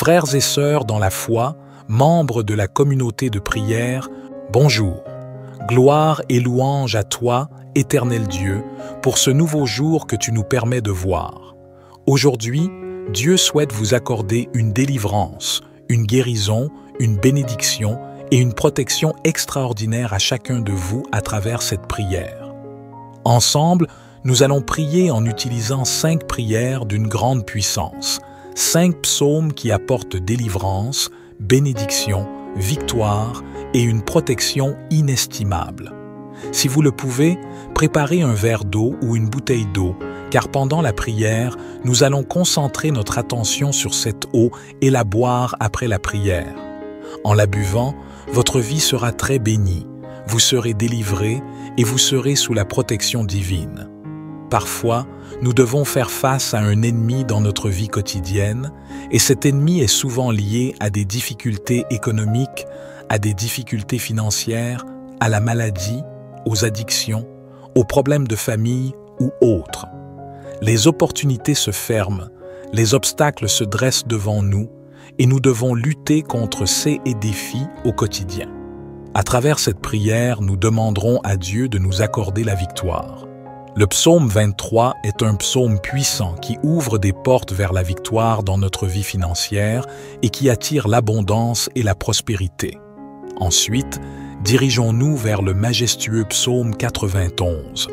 Frères et sœurs dans la foi, membres de la communauté de prière, bonjour. Gloire et louange à toi, éternel Dieu, pour ce nouveau jour que tu nous permets de voir. Aujourd'hui, Dieu souhaite vous accorder une délivrance, une guérison, une bénédiction et une protection extraordinaire à chacun de vous à travers cette prière. Ensemble, nous allons prier en utilisant 5 prières d'une grande puissance, 5 psaumes qui apportent délivrance, bénédiction, victoire et une protection inestimable. Si vous le pouvez, préparez un verre d'eau ou une bouteille d'eau, car pendant la prière, nous allons concentrer notre attention sur cette eau et la boire après la prière. En la buvant, votre vie sera très bénie, vous serez délivrés et vous serez sous la protection divine. Parfois, nous devons faire face à un ennemi dans notre vie quotidienne, et cet ennemi est souvent lié à des difficultés économiques, à des difficultés financières, à la maladie, aux addictions, aux problèmes de famille ou autres. Les opportunités se ferment, les obstacles se dressent devant nous, et nous devons lutter contre ces défis au quotidien. À travers cette prière, nous demanderons à Dieu de nous accorder la victoire. Le psaume 23 est un psaume puissant qui ouvre des portes vers la victoire dans notre vie financière et qui attire l'abondance et la prospérité. Ensuite, dirigeons-nous vers le majestueux psaume 91.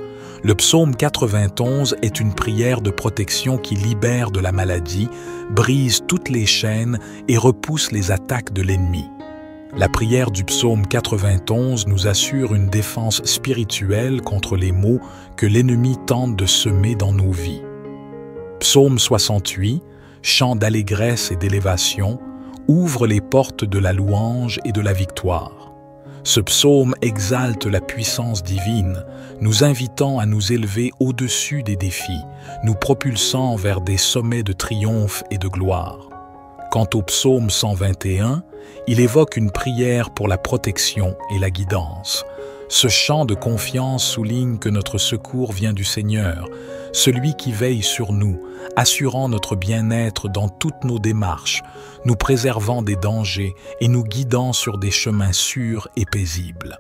Le psaume 91 est une prière de protection qui libère de la maladie, brise toutes les chaînes et repousse les attaques de l'ennemi. La prière du psaume 91 nous assure une défense spirituelle contre les maux que l'ennemi tente de semer dans nos vies. Psaume 68, chant d'allégresse et d'élévation, ouvre les portes de la louange et de la victoire. Ce psaume exalte la puissance divine, nous invitant à nous élever au-dessus des défis, nous propulsant vers des sommets de triomphe et de gloire. Quant au psaume 121, il évoque une prière pour la protection et la guidance. Ce chant de confiance souligne que notre secours vient du Seigneur, celui qui veille sur nous, assurant notre bien-être dans toutes nos démarches, nous préservant des dangers et nous guidant sur des chemins sûrs et paisibles.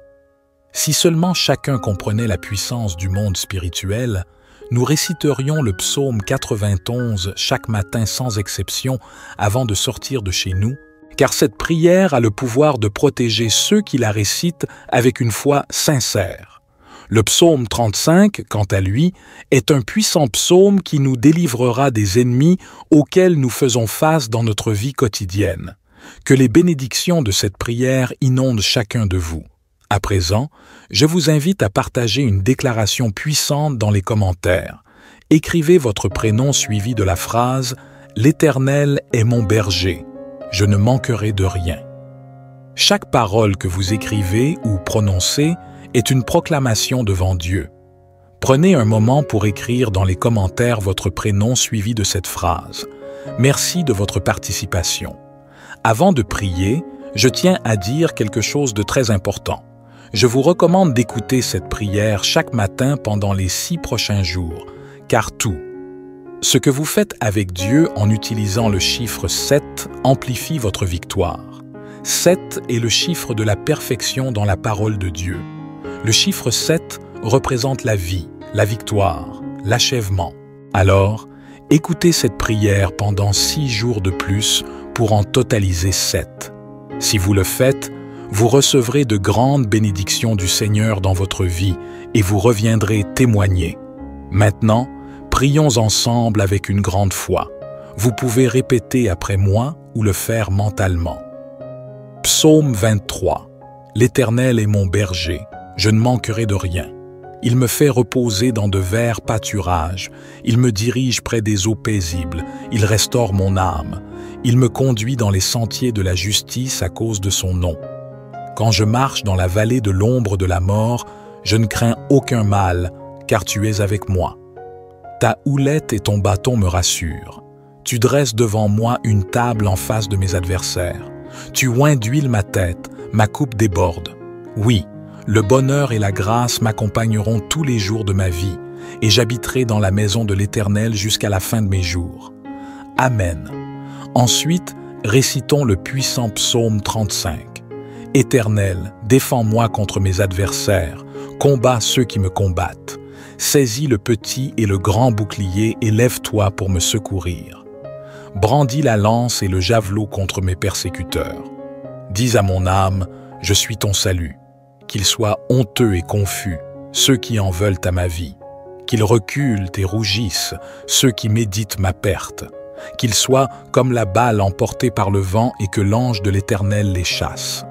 Si seulement chacun comprenait la puissance du monde spirituel, nous réciterions le psaume 91 chaque matin sans exception avant de sortir de chez nous, car cette prière a le pouvoir de protéger ceux qui la récitent avec une foi sincère. Le psaume 35, quant à lui, est un puissant psaume qui nous délivrera des ennemis auxquels nous faisons face dans notre vie quotidienne. Que les bénédictions de cette prière inondent chacun de vous. À présent, je vous invite à partager une déclaration puissante dans les commentaires. Écrivez votre prénom suivi de la phrase « L'Éternel est mon berger, je ne manquerai de rien ». Chaque parole que vous écrivez ou prononcez est une proclamation devant Dieu. Prenez un moment pour écrire dans les commentaires votre prénom suivi de cette phrase. Merci de votre participation. Avant de prier, je tiens à dire quelque chose de très important. Je vous recommande d'écouter cette prière chaque matin pendant les 6 prochains jours, car tout ce que vous faites avec Dieu en utilisant le chiffre 7 amplifie votre victoire. 7 est le chiffre de la perfection dans la parole de Dieu. Le chiffre 7 représente la vie, la victoire, l'achèvement. Alors, écoutez cette prière pendant 6 jours de plus pour en totaliser 7. Si vous le faites, vous recevrez de grandes bénédictions du Seigneur dans votre vie et vous reviendrez témoigner. Maintenant, prions ensemble avec une grande foi. Vous pouvez répéter après moi ou le faire mentalement. Psaume 23. L'Éternel est mon berger, je ne manquerai de rien. Il me fait reposer dans de verts pâturages, il me dirige près des eaux paisibles, il restaure mon âme, il me conduit dans les sentiers de la justice à cause de son nom. Quand je marche dans la vallée de l'ombre de la mort, je ne crains aucun mal, car tu es avec moi. Ta houlette et ton bâton me rassurent. Tu dresses devant moi une table en face de mes adversaires. Tu oins d'huile ma tête, ma coupe déborde. Oui, le bonheur et la grâce m'accompagneront tous les jours de ma vie, et j'habiterai dans la maison de l'Éternel jusqu'à la fin de mes jours. Amen. Ensuite, Récitons le puissant psaume 35. Éternel, défends-moi contre mes adversaires, combats ceux qui me combattent. Saisis le petit et le grand bouclier et lève-toi pour me secourir. Brandis la lance et le javelot contre mes persécuteurs. Dis à mon âme, je suis ton salut. Qu'ils soient honteux et confus, ceux qui en veulent à ma vie. Qu'ils reculent et rougissent, ceux qui méditent ma perte. Qu'ils soient comme la balle emportée par le vent et que l'ange de l'Éternel les chasse.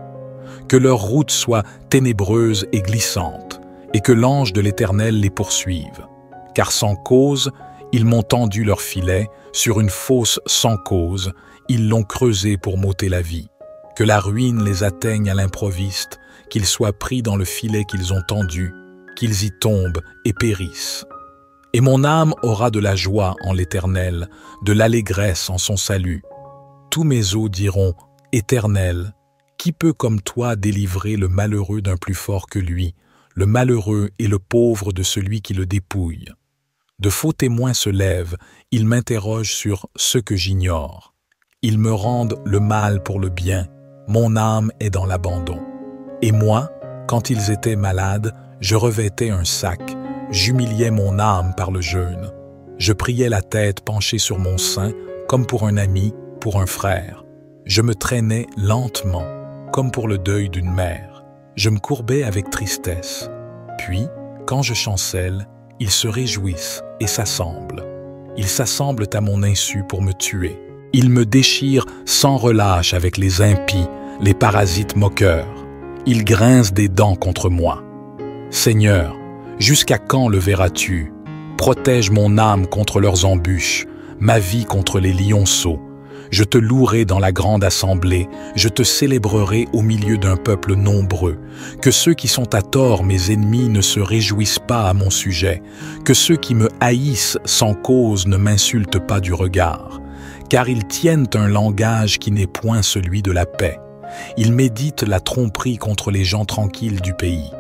Que leur route soit ténébreuse et glissante, et que l'ange de l'Éternel les poursuive. Car sans cause, ils m'ont tendu leur filet, sur une fosse sans cause, ils l'ont creusé pour m'ôter la vie. Que la ruine les atteigne à l'improviste, qu'ils soient pris dans le filet qu'ils ont tendu, qu'ils y tombent et périssent. Et mon âme aura de la joie en l'Éternel, de l'allégresse en son salut. Tous mes os diront, Éternel, qui peut comme toi délivrer le malheureux d'un plus fort que lui, le malheureux et le pauvre de celui qui le dépouille? De faux témoins se lèvent, ils m'interrogent sur ce que j'ignore. Ils me rendent le mal pour le bien, mon âme est dans l'abandon. Et moi, quand ils étaient malades, je revêtais un sac, j'humiliais mon âme par le jeûne. Je priais la tête penchée sur mon sein, comme pour un ami, pour un frère. Je me traînais lentement, comme pour le deuil d'une mère. Je me courbais avec tristesse. Puis, quand je chancelle, ils se réjouissent et s'assemblent. Ils s'assemblent à mon insu pour me tuer. Ils me déchirent sans relâche avec les impies, les parasites moqueurs. Ils grincent des dents contre moi. Seigneur, jusqu'à quand le verras-tu? Protège mon âme contre leurs embûches, ma vie contre les lionceaux. Je te louerai dans la grande assemblée, je te célébrerai au milieu d'un peuple nombreux. Que ceux qui sont à tort mes ennemis ne se réjouissent pas à mon sujet, que ceux qui me haïssent sans cause ne m'insultent pas du regard. Car ils tiennent un langage qui n'est point celui de la paix. Ils méditent la tromperie contre les gens tranquilles du pays.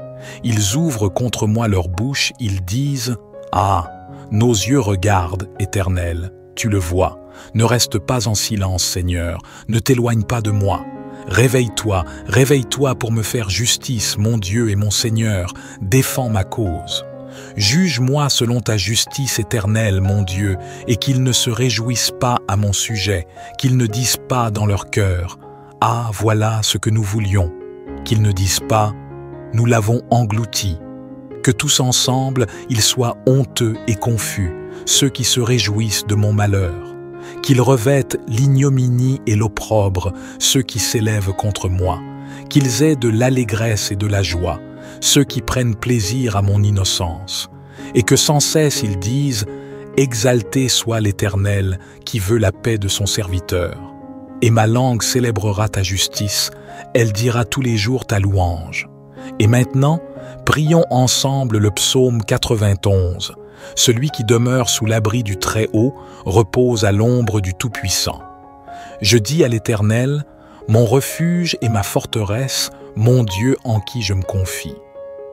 Ils ouvrent contre moi leur bouche, ils disent « Ah, nos yeux regardent, Éternel, tu le vois. Ne reste pas en silence, Seigneur, ne t'éloigne pas de moi. Réveille-toi, réveille-toi pour me faire justice, mon Dieu et mon Seigneur, défends ma cause. Juge-moi selon ta justice éternelle, mon Dieu, et qu'ils ne se réjouissent pas à mon sujet, qu'ils ne disent pas dans leur cœur « Ah, voilà ce que nous voulions », qu'ils ne disent pas « Nous l'avons englouti ». Que tous ensemble, ils soient honteux et confus, ceux qui se réjouissent de mon malheur. Qu'ils revêtent l'ignominie et l'opprobre, ceux qui s'élèvent contre moi. Qu'ils aient de l'allégresse et de la joie, ceux qui prennent plaisir à mon innocence. Et que sans cesse ils disent « Exalté soit l'Éternel qui veut la paix de son serviteur. » Et ma langue célébrera ta justice, elle dira tous les jours ta louange. Et maintenant, prions ensemble le psaume 91. Celui qui demeure sous l'abri du Très-Haut repose à l'ombre du Tout-Puissant. Je dis à l'Éternel, mon refuge et ma forteresse, mon Dieu en qui je me confie.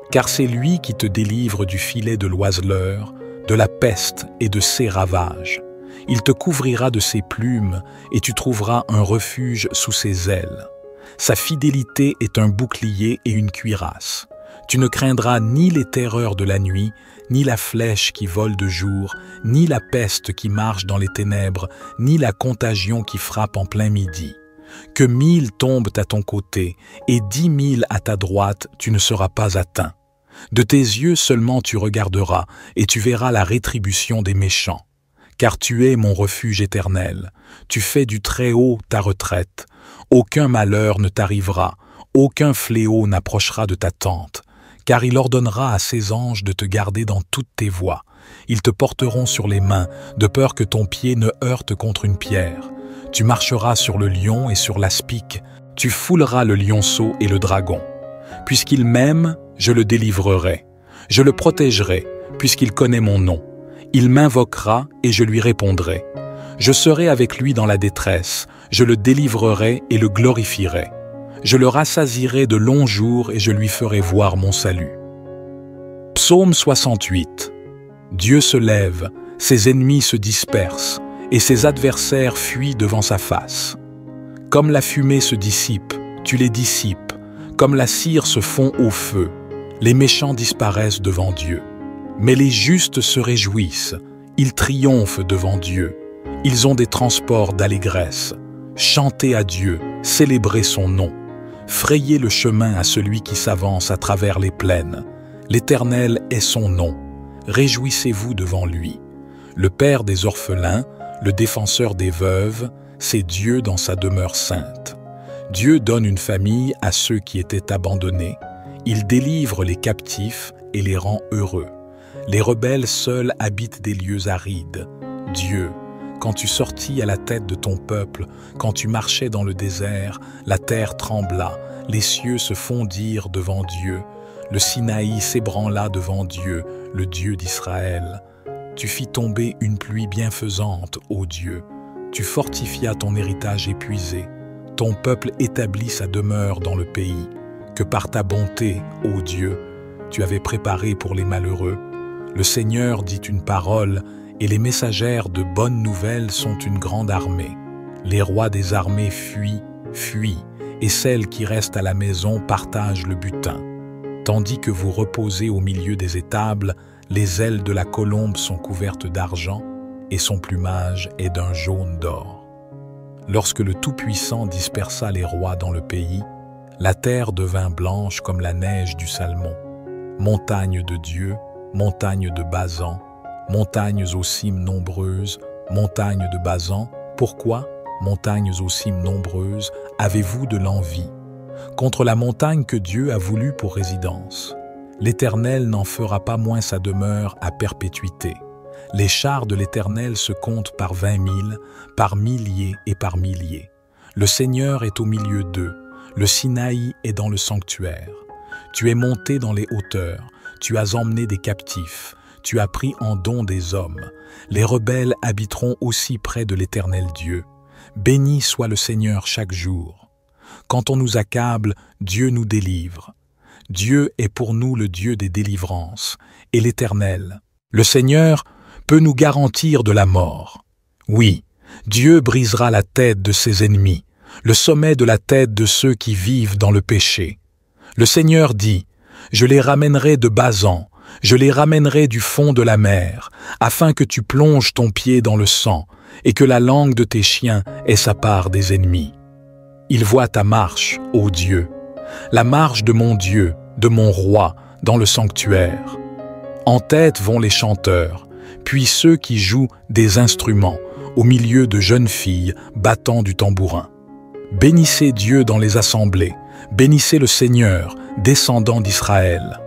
Car c'est lui qui te délivre du filet de l'oiseleur, de la peste et de ses ravages. Il te couvrira de ses plumes et tu trouveras un refuge sous ses ailes. Sa fidélité est un bouclier et une cuirasse. Tu ne craindras ni les terreurs de la nuit, ni la flèche qui vole de jour, ni la peste qui marche dans les ténèbres, ni la contagion qui frappe en plein midi. Que 1000 tombent à ton côté et 10 000 à ta droite, tu ne seras pas atteint. De tes yeux seulement tu regarderas et tu verras la rétribution des méchants. Car tu es mon refuge éternel, tu fais du Très-Haut ta retraite. Aucun malheur ne t'arrivera, aucun fléau n'approchera de ta tente. Car il ordonnera à ses anges de te garder dans toutes tes voies. Ils te porteront sur les mains, de peur que ton pied ne heurte contre une pierre. Tu marcheras sur le lion et sur l'aspic, tu fouleras le lionceau et le dragon. Puisqu'il m'aime, je le délivrerai. Je le protégerai, puisqu'il connaît mon nom. Il m'invoquera et je lui répondrai. Je serai avec lui dans la détresse, je le délivrerai et le glorifierai. Je le rassasierai de longs jours et je lui ferai voir mon salut. Psaume 68. Dieu se lève, ses ennemis se dispersent, et ses adversaires fuient devant sa face. Comme la fumée se dissipe, tu les dissipes. Comme la cire se fond au feu, les méchants disparaissent devant Dieu. Mais les justes se réjouissent, ils triomphent devant Dieu. Ils ont des transports d'allégresse. Chantez à Dieu, célébrez son nom. Frayez le chemin à celui qui s'avance à travers les plaines. L'Éternel est son nom. Réjouissez-vous devant lui. Le Père des orphelins, le défenseur des veuves, c'est Dieu dans sa demeure sainte. Dieu donne une famille à ceux qui étaient abandonnés. Il délivre les captifs et les rend heureux. Les rebelles seuls habitent des lieux arides. Dieu, quand tu sortis à la tête de ton peuple, quand tu marchais dans le désert, la terre trembla, les cieux se fondirent devant Dieu, le Sinaï s'ébranla devant Dieu, le Dieu d'Israël. Tu fis tomber une pluie bienfaisante, ô Dieu. Tu fortifias ton héritage épuisé. Ton peuple établit sa demeure dans le pays, que par ta bonté, ô Dieu, tu avais préparé pour les malheureux. Le Seigneur dit une parole, et les messagères de bonnes nouvelles sont une grande armée. Les rois des armées fuient, et celles qui restent à la maison partagent le butin. Tandis que vous reposez au milieu des étables, les ailes de la colombe sont couvertes d'argent, et son plumage est d'un jaune d'or. Lorsque le Tout-Puissant dispersa les rois dans le pays, la terre devint blanche comme la neige du Salmon. Montagne de Dieu, montagne de Basan, montagnes aux cimes nombreuses, montagnes de Basan, pourquoi, montagnes aux cimes nombreuses, avez-vous de l'envie? Contre la montagne que Dieu a voulu pour résidence. L'Éternel n'en fera pas moins sa demeure à perpétuité. Les chars de l'Éternel se comptent par 20 000, par milliers et par milliers. Le Seigneur est au milieu d'eux, le Sinaï est dans le sanctuaire. Tu es monté dans les hauteurs, tu as emmené des captifs, tu as pris en don des hommes. Les rebelles habiteront aussi près de l'Éternel Dieu. Béni soit le Seigneur chaque jour. Quand on nous accable, Dieu nous délivre. Dieu est pour nous le Dieu des délivrances, et l'Éternel, le Seigneur, peut nous garantir de la mort. Oui, Dieu brisera la tête de ses ennemis, le sommet de la tête de ceux qui vivent dans le péché. Le Seigneur dit, « Je les ramènerai de Basan, je les ramènerai du fond de la mer, afin que tu plonges ton pied dans le sang, et que la langue de tes chiens ait sa part des ennemis. » Il voit ta marche, ô Dieu, la marche de mon Dieu, de mon roi, dans le sanctuaire. En tête vont les chanteurs, puis ceux qui jouent des instruments, au milieu de jeunes filles battant du tambourin. Bénissez Dieu dans les assemblées, bénissez le Seigneur, descendant d'Israël.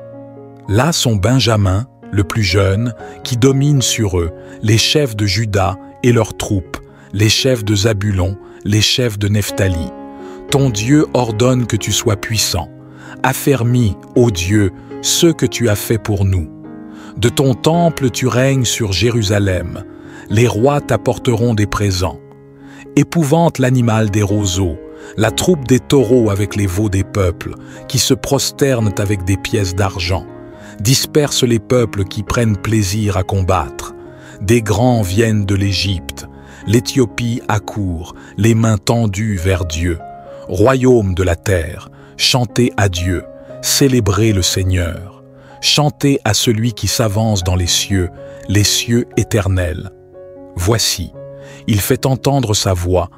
Là sont Benjamin, le plus jeune, qui domine sur eux, les chefs de Juda et leurs troupes, les chefs de Zabulon, les chefs de Nephtali. Ton Dieu ordonne que tu sois puissant. Affermis, ô Dieu, ce que tu as fait pour nous. De ton temple tu règnes sur Jérusalem. Les rois t'apporteront des présents. Épouvante l'animal des roseaux, la troupe des taureaux avec les veaux des peuples, qui se prosternent avec des pièces d'argent. Disperse les peuples qui prennent plaisir à combattre. Des grands viennent de l'Égypte. L'Éthiopie accourt, les mains tendues vers Dieu. Royaume de la terre, chantez à Dieu, célébrez le Seigneur. Chantez à celui qui s'avance dans les cieux éternels. Voici, il fait entendre sa voix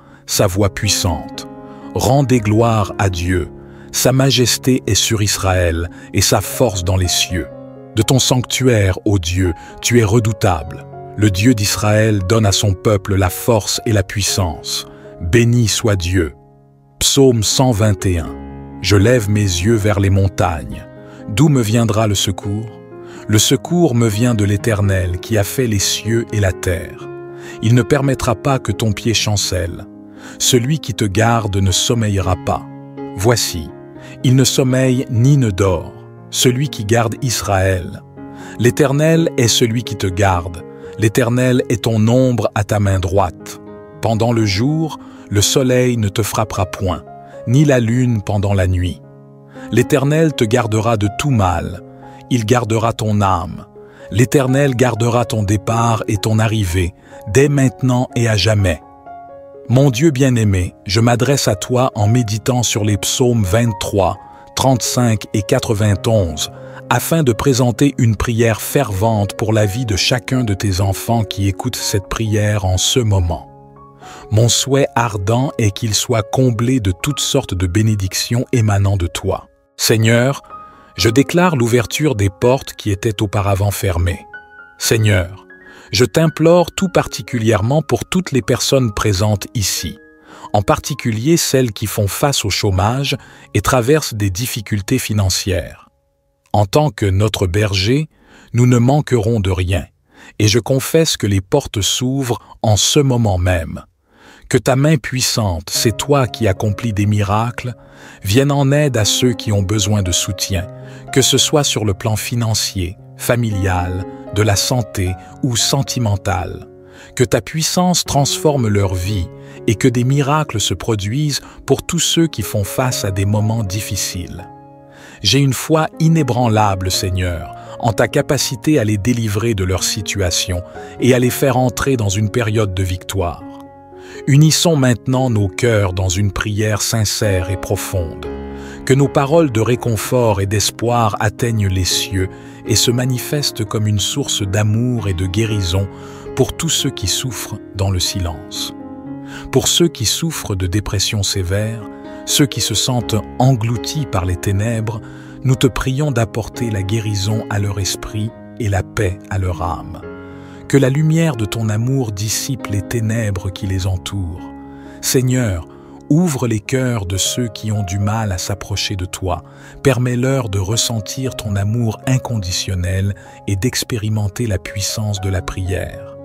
puissante. Rendez gloire à Dieu, sa majesté est sur Israël et sa force dans les cieux. De ton sanctuaire, ô Dieu, tu es redoutable. Le Dieu d'Israël donne à son peuple la force et la puissance. Béni soit Dieu. Psaume 121. Je lève mes yeux vers les montagnes. D'où me viendra le secours? Le secours me vient de l'Éternel qui a fait les cieux et la terre. Il ne permettra pas que ton pied chancelle. Celui qui te garde ne sommeillera pas. Voici, il ne sommeille ni ne dort, celui qui garde Israël. L'Éternel est celui qui te garde. L'Éternel est ton ombre à ta main droite. Pendant le jour, le soleil ne te frappera point, ni la lune pendant la nuit. L'Éternel te gardera de tout mal. Il gardera ton âme. L'Éternel gardera ton départ et ton arrivée, dès maintenant et à jamais. Mon Dieu bien-aimé, je m'adresse à toi en méditant sur les psaumes 23, 35 et 91, afin de présenter une prière fervente pour la vie de chacun de tes enfants qui écoutent cette prière en ce moment. Mon souhait ardent est qu'ils soient comblés de toutes sortes de bénédictions émanant de toi. Seigneur, je déclare l'ouverture des portes qui étaient auparavant fermées. Seigneur, je t'implore tout particulièrement pour toutes les personnes présentes ici, en particulier celles qui font face au chômage et traversent des difficultés financières. En tant que notre berger, nous ne manquerons de rien, et je confesse que les portes s'ouvrent en ce moment même. Que ta main puissante, c'est toi qui accomplis des miracles, vienne en aide à ceux qui ont besoin de soutien, que ce soit sur le plan financier, familial, de la santé ou sentimental. Que ta puissance transforme leur vie et que des miracles se produisent pour tous ceux qui font face à des moments difficiles. J'ai une foi inébranlable, Seigneur, en ta capacité à les délivrer de leur situation et à les faire entrer dans une période de victoire. Unissons maintenant nos cœurs dans une prière sincère et profonde. Que nos paroles de réconfort et d'espoir atteignent les cieux et se manifestent comme une source d'amour et de guérison pour tous ceux qui souffrent dans le silence. Pour ceux qui souffrent de dépression sévère, ceux qui se sentent engloutis par les ténèbres, nous te prions d'apporter la guérison à leur esprit et la paix à leur âme. Que la lumière de ton amour dissipe les ténèbres qui les entourent. Seigneur, ouvre les cœurs de ceux qui ont du mal à s'approcher de toi. Permets-leur de ressentir ton amour inconditionnel et d'expérimenter la puissance de la prière.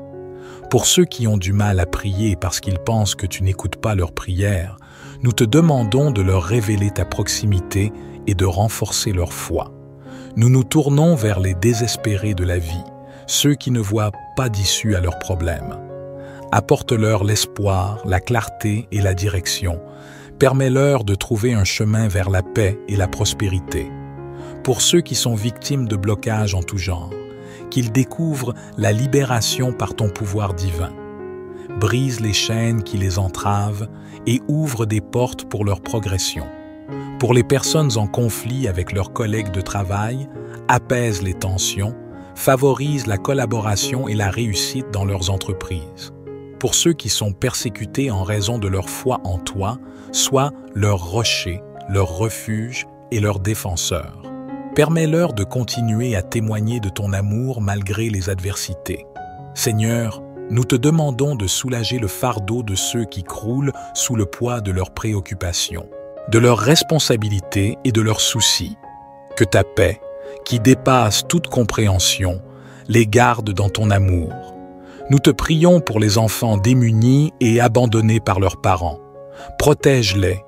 Pour ceux qui ont du mal à prier parce qu'ils pensent que tu n'écoutes pas leurs prières, nous te demandons de leur révéler ta proximité et de renforcer leur foi. Nous nous tournons vers les désespérés de la vie, ceux qui ne voient pas d'issue à leurs problèmes. Apporte-leur l'espoir, la clarté et la direction. Permets-leur de trouver un chemin vers la paix et la prospérité. Pour ceux qui sont victimes de blocages en tout genre, qu'ils découvrent la libération par ton pouvoir divin. Brise les chaînes qui les entravent et ouvre des portes pour leur progression. Pour les personnes en conflit avec leurs collègues de travail, apaise les tensions, favorise la collaboration et la réussite dans leurs entreprises. Pour ceux qui sont persécutés en raison de leur foi en toi, sois leur rocher, leur refuge et leur défenseur. Permets-leur de continuer à témoigner de ton amour malgré les adversités. Seigneur, nous te demandons de soulager le fardeau de ceux qui croulent sous le poids de leurs préoccupations, de leurs responsabilités et de leurs soucis. Que ta paix, qui dépasse toute compréhension, les garde dans ton amour. Nous te prions pour les enfants démunis et abandonnés par leurs parents. Protège-les,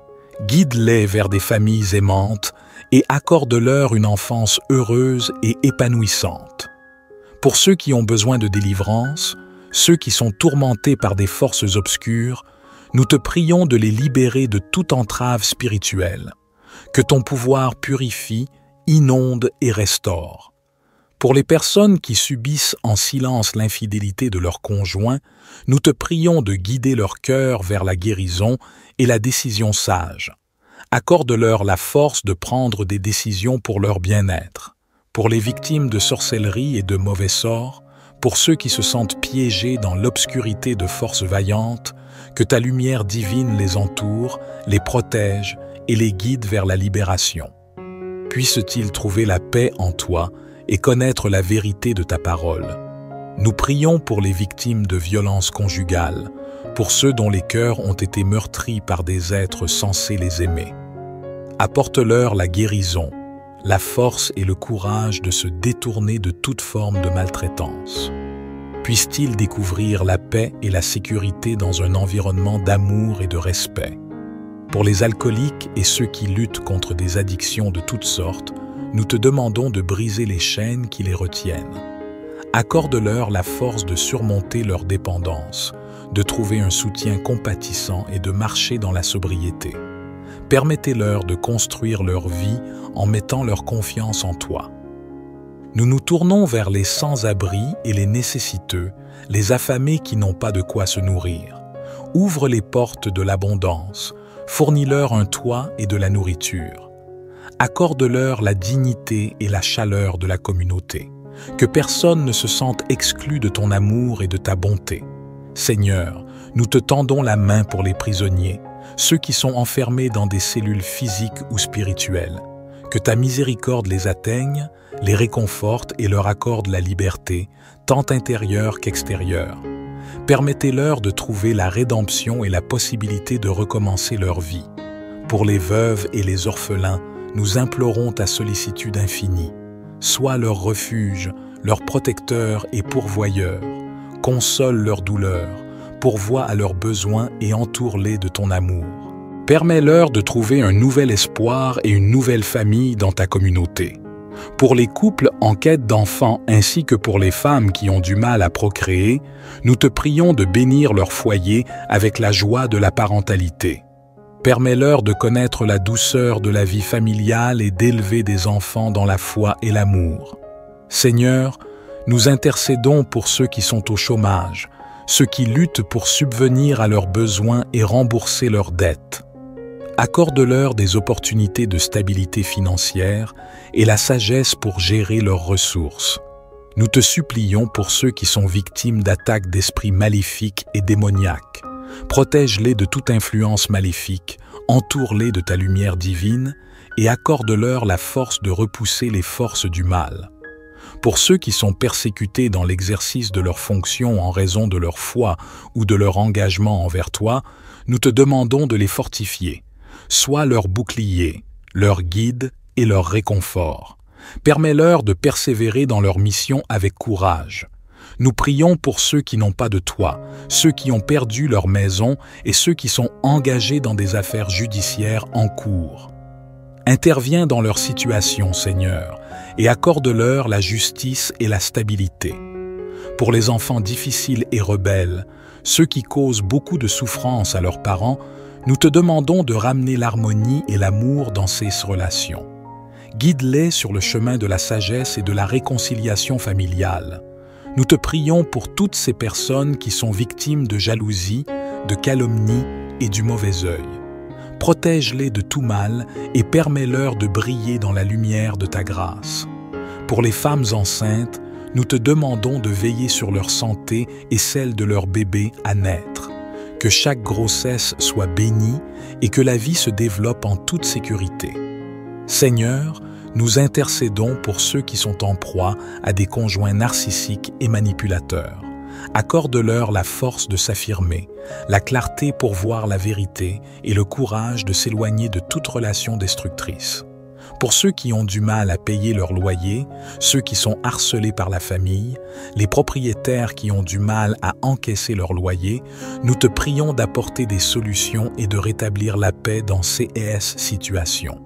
guide-les vers des familles aimantes et accorde-leur une enfance heureuse et épanouissante. Pour ceux qui ont besoin de délivrance, ceux qui sont tourmentés par des forces obscures, nous te prions de les libérer de toute entrave spirituelle. Que ton pouvoir purifie, inonde et restaure. Pour les personnes qui subissent en silence l'infidélité de leur conjoint, nous te prions de guider leur cœur vers la guérison et la décision sage. Accorde-leur la force de prendre des décisions pour leur bien-être. Pour les victimes de sorcellerie et de mauvais sorts, pour ceux qui se sentent piégés dans l'obscurité de forces vaillantes, que ta lumière divine les entoure, les protège et les guide vers la libération. Puissent-ils trouver la paix en toi et connaître la vérité de ta parole. Nous prions pour les victimes de violences conjugales, pour ceux dont les cœurs ont été meurtris par des êtres censés les aimer. Apporte-leur la guérison, la force et le courage de se détourner de toute forme de maltraitance. Puissent-ils découvrir la paix et la sécurité dans un environnement d'amour et de respect. Pour les alcooliques et ceux qui luttent contre des addictions de toutes sortes, nous te demandons de briser les chaînes qui les retiennent. Accorde-leur la force de surmonter leur dépendance, de trouver un soutien compatissant et de marcher dans la sobriété. Permettez-leur de construire leur vie en mettant leur confiance en toi. Nous nous tournons vers les sans-abri et les nécessiteux, les affamés qui n'ont pas de quoi se nourrir. Ouvre les portes de l'abondance, fournis-leur un toit et de la nourriture. Accorde-leur la dignité et la chaleur de la communauté. Que personne ne se sente exclu de ton amour et de ta bonté. Seigneur, nous te tendons la main pour les prisonniers, ceux qui sont enfermés dans des cellules physiques ou spirituelles. Que ta miséricorde les atteigne, les réconforte et leur accorde la liberté, tant intérieure qu'extérieure. Permettez-leur de trouver la rédemption et la possibilité de recommencer leur vie. Pour les veuves et les orphelins, nous implorons ta sollicitude infinie. Sois leur refuge, leur protecteur et pourvoyeur. Console leurs douleurs, pourvois à leurs besoins et entoure-les de ton amour. Permets-leur de trouver un nouvel espoir et une nouvelle famille dans ta communauté. Pour les couples en quête d'enfants ainsi que pour les femmes qui ont du mal à procréer, nous te prions de bénir leur foyer avec la joie de la parentalité. Permets-leur de connaître la douceur de la vie familiale et d'élever des enfants dans la foi et l'amour. Seigneur, nous intercédons pour ceux qui sont au chômage, ceux qui luttent pour subvenir à leurs besoins et rembourser leurs dettes. Accorde-leur des opportunités de stabilité financière et la sagesse pour gérer leurs ressources. Nous te supplions pour ceux qui sont victimes d'attaques d'esprits maléfiques et démoniaques. Protège-les de toute influence maléfique, entoure-les de ta lumière divine et accorde-leur la force de repousser les forces du mal. Pour ceux qui sont persécutés dans l'exercice de leurs fonctions en raison de leur foi ou de leur engagement envers toi, nous te demandons de les fortifier. Sois leur bouclier, leur guide et leur réconfort. Permets-leur de persévérer dans leur mission avec courage. Nous prions pour ceux qui n'ont pas de toi, ceux qui ont perdu leur maison et ceux qui sont engagés dans des affaires judiciaires en cours. Interviens dans leur situation, Seigneur, et accorde-leur la justice et la stabilité. Pour les enfants difficiles et rebelles, ceux qui causent beaucoup de souffrance à leurs parents, nous te demandons de ramener l'harmonie et l'amour dans ces relations. Guide-les sur le chemin de la sagesse et de la réconciliation familiale. Nous te prions pour toutes ces personnes qui sont victimes de jalousie, de calomnie et du mauvais œil. Protège-les de tout mal et permets-leur de briller dans la lumière de ta grâce. Pour les femmes enceintes, nous te demandons de veiller sur leur santé et celle de leur bébé à naître. Que chaque grossesse soit bénie et que la vie se développe en toute sécurité. Seigneur, nous intercédons pour ceux qui sont en proie à des conjoints narcissiques et manipulateurs. Accorde-leur la force de s'affirmer, la clarté pour voir la vérité et le courage de s'éloigner de toute relation destructrice. Pour ceux qui ont du mal à payer leur loyer, ceux qui sont harcelés par la famille, les propriétaires qui ont du mal à encaisser leur loyer, nous te prions d'apporter des solutions et de rétablir la paix dans ces situations.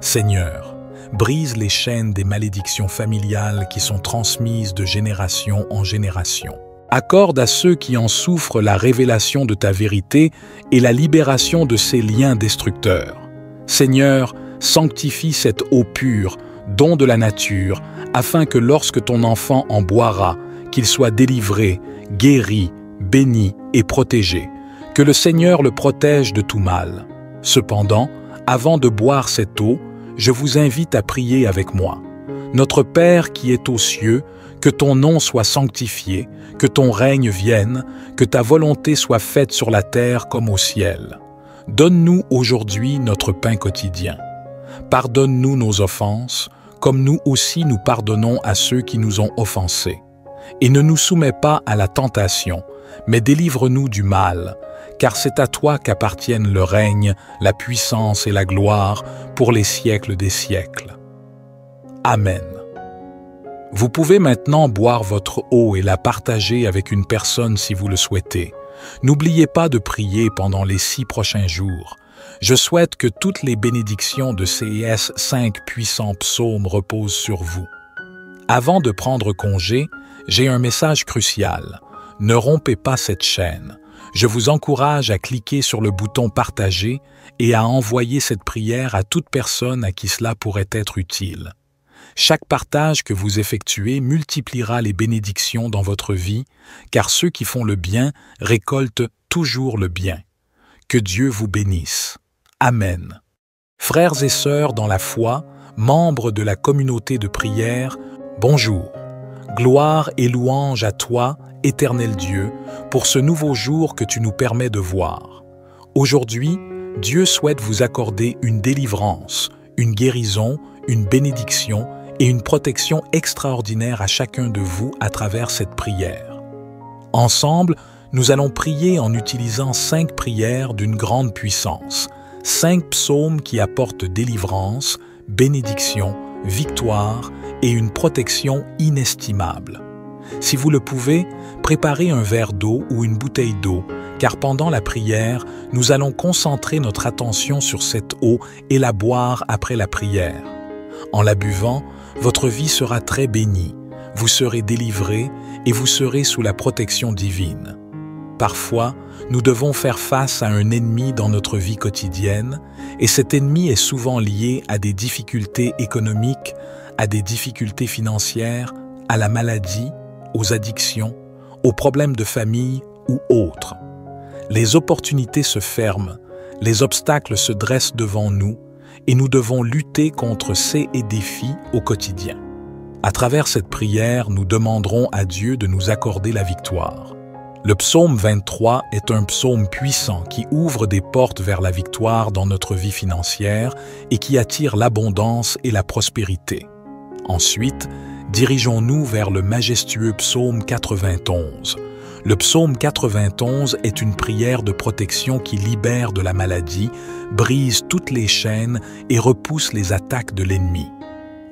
Seigneur, brise les chaînes des malédictions familiales qui sont transmises de génération en génération. Accorde à ceux qui en souffrent la révélation de ta vérité et la libération de ces liens destructeurs. Seigneur, sanctifie cette eau pure, don de la nature, afin que lorsque ton enfant en boira, qu'il soit délivré, guéri, béni et protégé. Que le Seigneur le protège de tout mal. Cependant, avant de boire cette eau, je vous invite à prier avec moi. Notre Père qui est aux cieux, que ton nom soit sanctifié, que ton règne vienne, que ta volonté soit faite sur la terre comme au ciel. Donne-nous aujourd'hui notre pain quotidien. Pardonne-nous nos offenses, comme nous aussi nous pardonnons à ceux qui nous ont offensés. Et ne nous soumets pas à la tentation, mais délivre-nous du mal, car c'est à toi qu'appartiennent le règne, la puissance et la gloire pour les siècles des siècles. Amen. Vous pouvez maintenant boire votre eau et la partager avec une personne si vous le souhaitez. N'oubliez pas de prier pendant les 6 prochains jours. Je souhaite que toutes les bénédictions de ces 5 puissants psaumes reposent sur vous. Avant de prendre congé, j'ai un message crucial. Ne rompez pas cette chaîne. Je vous encourage à cliquer sur le bouton « Partager » et à envoyer cette prière à toute personne à qui cela pourrait être utile. Chaque partage que vous effectuez multipliera les bénédictions dans votre vie, car ceux qui font le bien récoltent toujours le bien. Que Dieu vous bénisse. Amen. Frères et sœurs dans la foi, membres de la communauté de prière, bonjour. Gloire et louange à toi, Éternel Dieu, pour ce nouveau jour que tu nous permets de voir. Aujourd'hui, Dieu souhaite vous accorder une délivrance, une guérison, une bénédiction et une protection extraordinaire à chacun de vous à travers cette prière. Ensemble, nous allons prier en utilisant 5 prières d'une grande puissance, 5 psaumes qui apportent délivrance, bénédiction, victoire et une protection inestimable. Si vous le pouvez, préparez un verre d'eau ou une bouteille d'eau, car pendant la prière, nous allons concentrer notre attention sur cette eau et la boire après la prière. En la buvant, votre vie sera très bénie, vous serez délivrés et vous serez sous la protection divine. Parfois, nous devons faire face à un ennemi dans notre vie quotidienne, et cet ennemi est souvent lié à des difficultés économiques, à des difficultés financières, à la maladie, aux addictions, aux problèmes de famille ou autres. Les opportunités se ferment, les obstacles se dressent devant nous, et nous devons lutter contre ces défis au quotidien. À travers cette prière, nous demanderons à Dieu de nous accorder la victoire. Le psaume 23 est un psaume puissant qui ouvre des portes vers la victoire dans notre vie financière et qui attire l'abondance et la prospérité. Ensuite, dirigeons-nous vers le majestueux psaume 91. Le psaume 91 est une prière de protection qui libère de la maladie, brise toutes les chaînes et repousse les attaques de l'ennemi.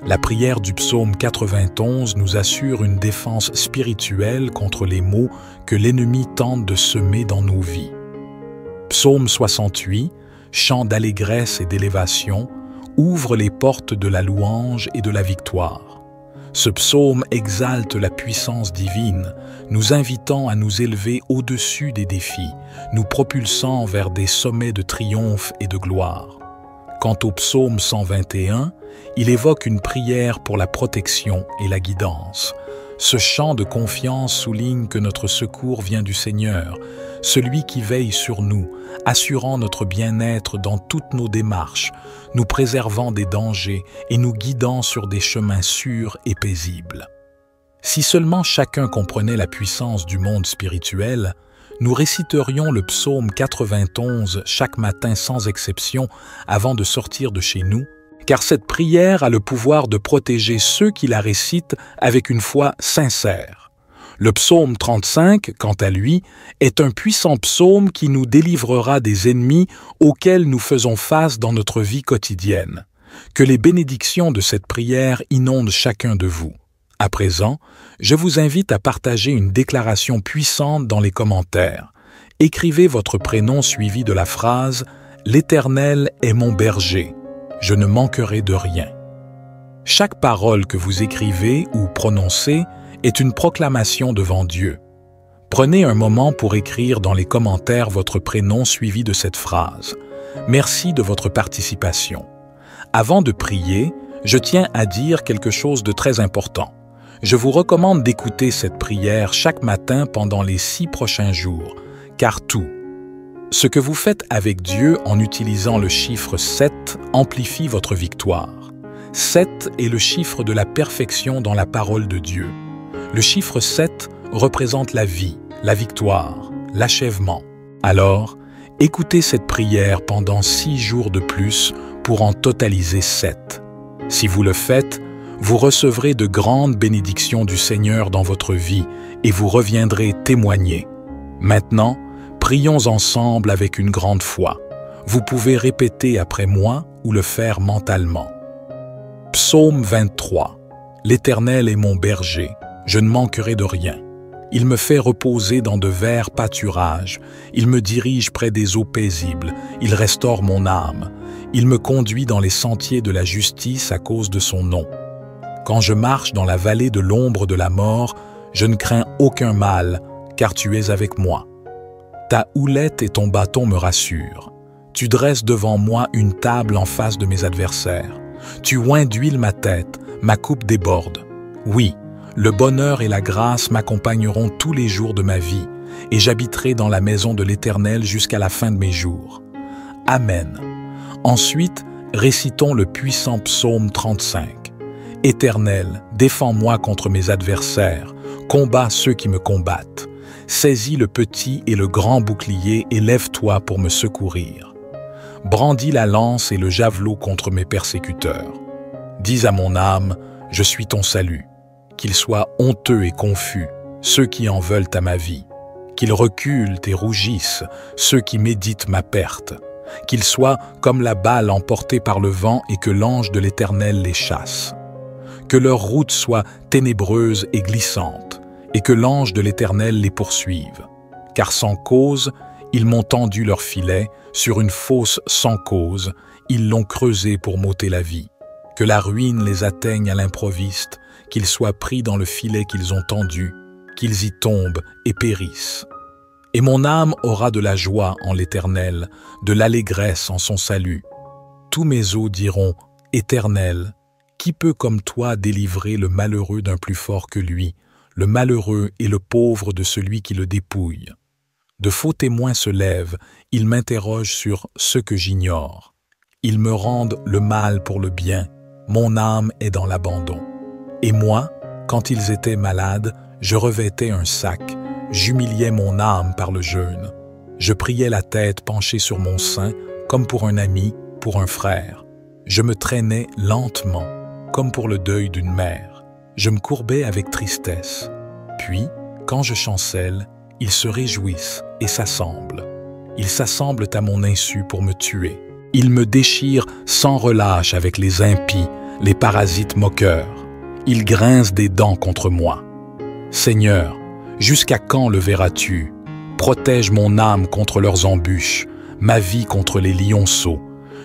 La prière du psaume 91 nous assure une défense spirituelle contre les maux que l'ennemi tente de semer dans nos vies. Psaume 68, chant d'allégresse et d'élévation, ouvre les portes de la louange et de la victoire. Ce psaume exalte la puissance divine, nous invitant à nous élever au-dessus des défis, nous propulsant vers des sommets de triomphe et de gloire. Quant au psaume 121, il évoque une prière pour la protection et la guidance. Ce chant de confiance souligne que notre secours vient du Seigneur, celui qui veille sur nous, assurant notre bien-être dans toutes nos démarches, nous préservant des dangers et nous guidant sur des chemins sûrs et paisibles. Si seulement chacun comprenait la puissance du monde spirituel, nous réciterions le psaume 91 chaque matin sans exception avant de sortir de chez nous, car cette prière a le pouvoir de protéger ceux qui la récitent avec une foi sincère. Le psaume 35, quant à lui, est un puissant psaume qui nous délivrera des ennemis auxquels nous faisons face dans notre vie quotidienne. Que les bénédictions de cette prière inondent chacun de vous. À présent, je vous invite à partager une déclaration puissante dans les commentaires. Écrivez votre prénom suivi de la phrase « L'Éternel est mon berger, je ne manquerai de rien ». Chaque parole que vous écrivez ou prononcez est une proclamation devant Dieu. Prenez un moment pour écrire dans les commentaires votre prénom suivi de cette phrase. Merci de votre participation. Avant de prier, je tiens à dire quelque chose de très important. Je vous recommande d'écouter cette prière chaque matin pendant les 6 prochains jours, car tout ce que vous faites avec Dieu en utilisant le chiffre 7 amplifie votre victoire. 7 est le chiffre de la perfection dans la parole de Dieu. Le chiffre 7 représente la vie, la victoire, l'achèvement. Alors, écoutez cette prière pendant 6 jours de plus pour en totaliser 7. Si vous le faites, vous recevrez de grandes bénédictions du Seigneur dans votre vie et vous reviendrez témoigner. Maintenant, prions ensemble avec une grande foi. Vous pouvez répéter après moi ou le faire mentalement. Psaume 23. L'Éternel est mon berger, je ne manquerai de rien. Il me fait reposer dans de verts pâturages. Il me dirige près des eaux paisibles. Il restaure mon âme. Il me conduit dans les sentiers de la justice à cause de son nom. Quand je marche dans la vallée de l'ombre de la mort, je ne crains aucun mal, car tu es avec moi. Ta houlette et ton bâton me rassurent. Tu dresses devant moi une table en face de mes adversaires. Tu oins d'huile ma tête, ma coupe déborde. Oui, le bonheur et la grâce m'accompagneront tous les jours de ma vie. et j'habiterai dans la maison de l'Éternel jusqu'à la fin de mes jours. Amen. Ensuite, récitons le puissant psaume 35. Éternel, défends-moi contre mes adversaires, combats ceux qui me combattent. Saisis le petit et le grand bouclier et lève-toi pour me secourir. Brandis la lance et le javelot contre mes persécuteurs. Dis à mon âme, je suis ton salut. Qu'ils soient honteux et confus, ceux qui en veulent à ma vie. Qu'ils reculent et rougissent, ceux qui méditent ma perte. Qu'ils soient comme la balle emportée par le vent et que l'ange de l'Éternel les chasse. Que leur route soit ténébreuse et glissante, et que l'ange de l'Éternel les poursuive. Car sans cause, ils m'ont tendu leur filet, sur une fosse sans cause, ils l'ont creusé pour m'ôter la vie. Que la ruine les atteigne à l'improviste, qu'ils soient pris dans le filet qu'ils ont tendu, qu'ils y tombent et périssent. Et mon âme aura de la joie en l'Éternel, de l'allégresse en son salut. Tous mes os diront, Éternel, qui peut comme toi délivrer le malheureux d'un plus fort que lui, le malheureux et le pauvre de celui qui le dépouille? De faux témoins se lèvent, ils m'interrogent sur ce que j'ignore. Ils me rendent le mal pour le bien, mon âme est dans l'abandon. Et moi, quand ils étaient malades, je revêtais un sac, j'humiliais mon âme par le jeûne. Je priais la tête penchée sur mon sein, comme pour un ami, pour un frère. Je me traînais lentement, comme pour le deuil d'une mère. Je me courbais avec tristesse. Puis, quand je chancelle, ils se réjouissent et s'assemblent. Ils s'assemblent à mon insu pour me tuer. Ils me déchirent sans relâche avec les impies, les parasites moqueurs. Ils grincent des dents contre moi. Seigneur, jusqu'à quand le verras-tu? Protège mon âme contre leurs embûches, ma vie contre les lionceaux.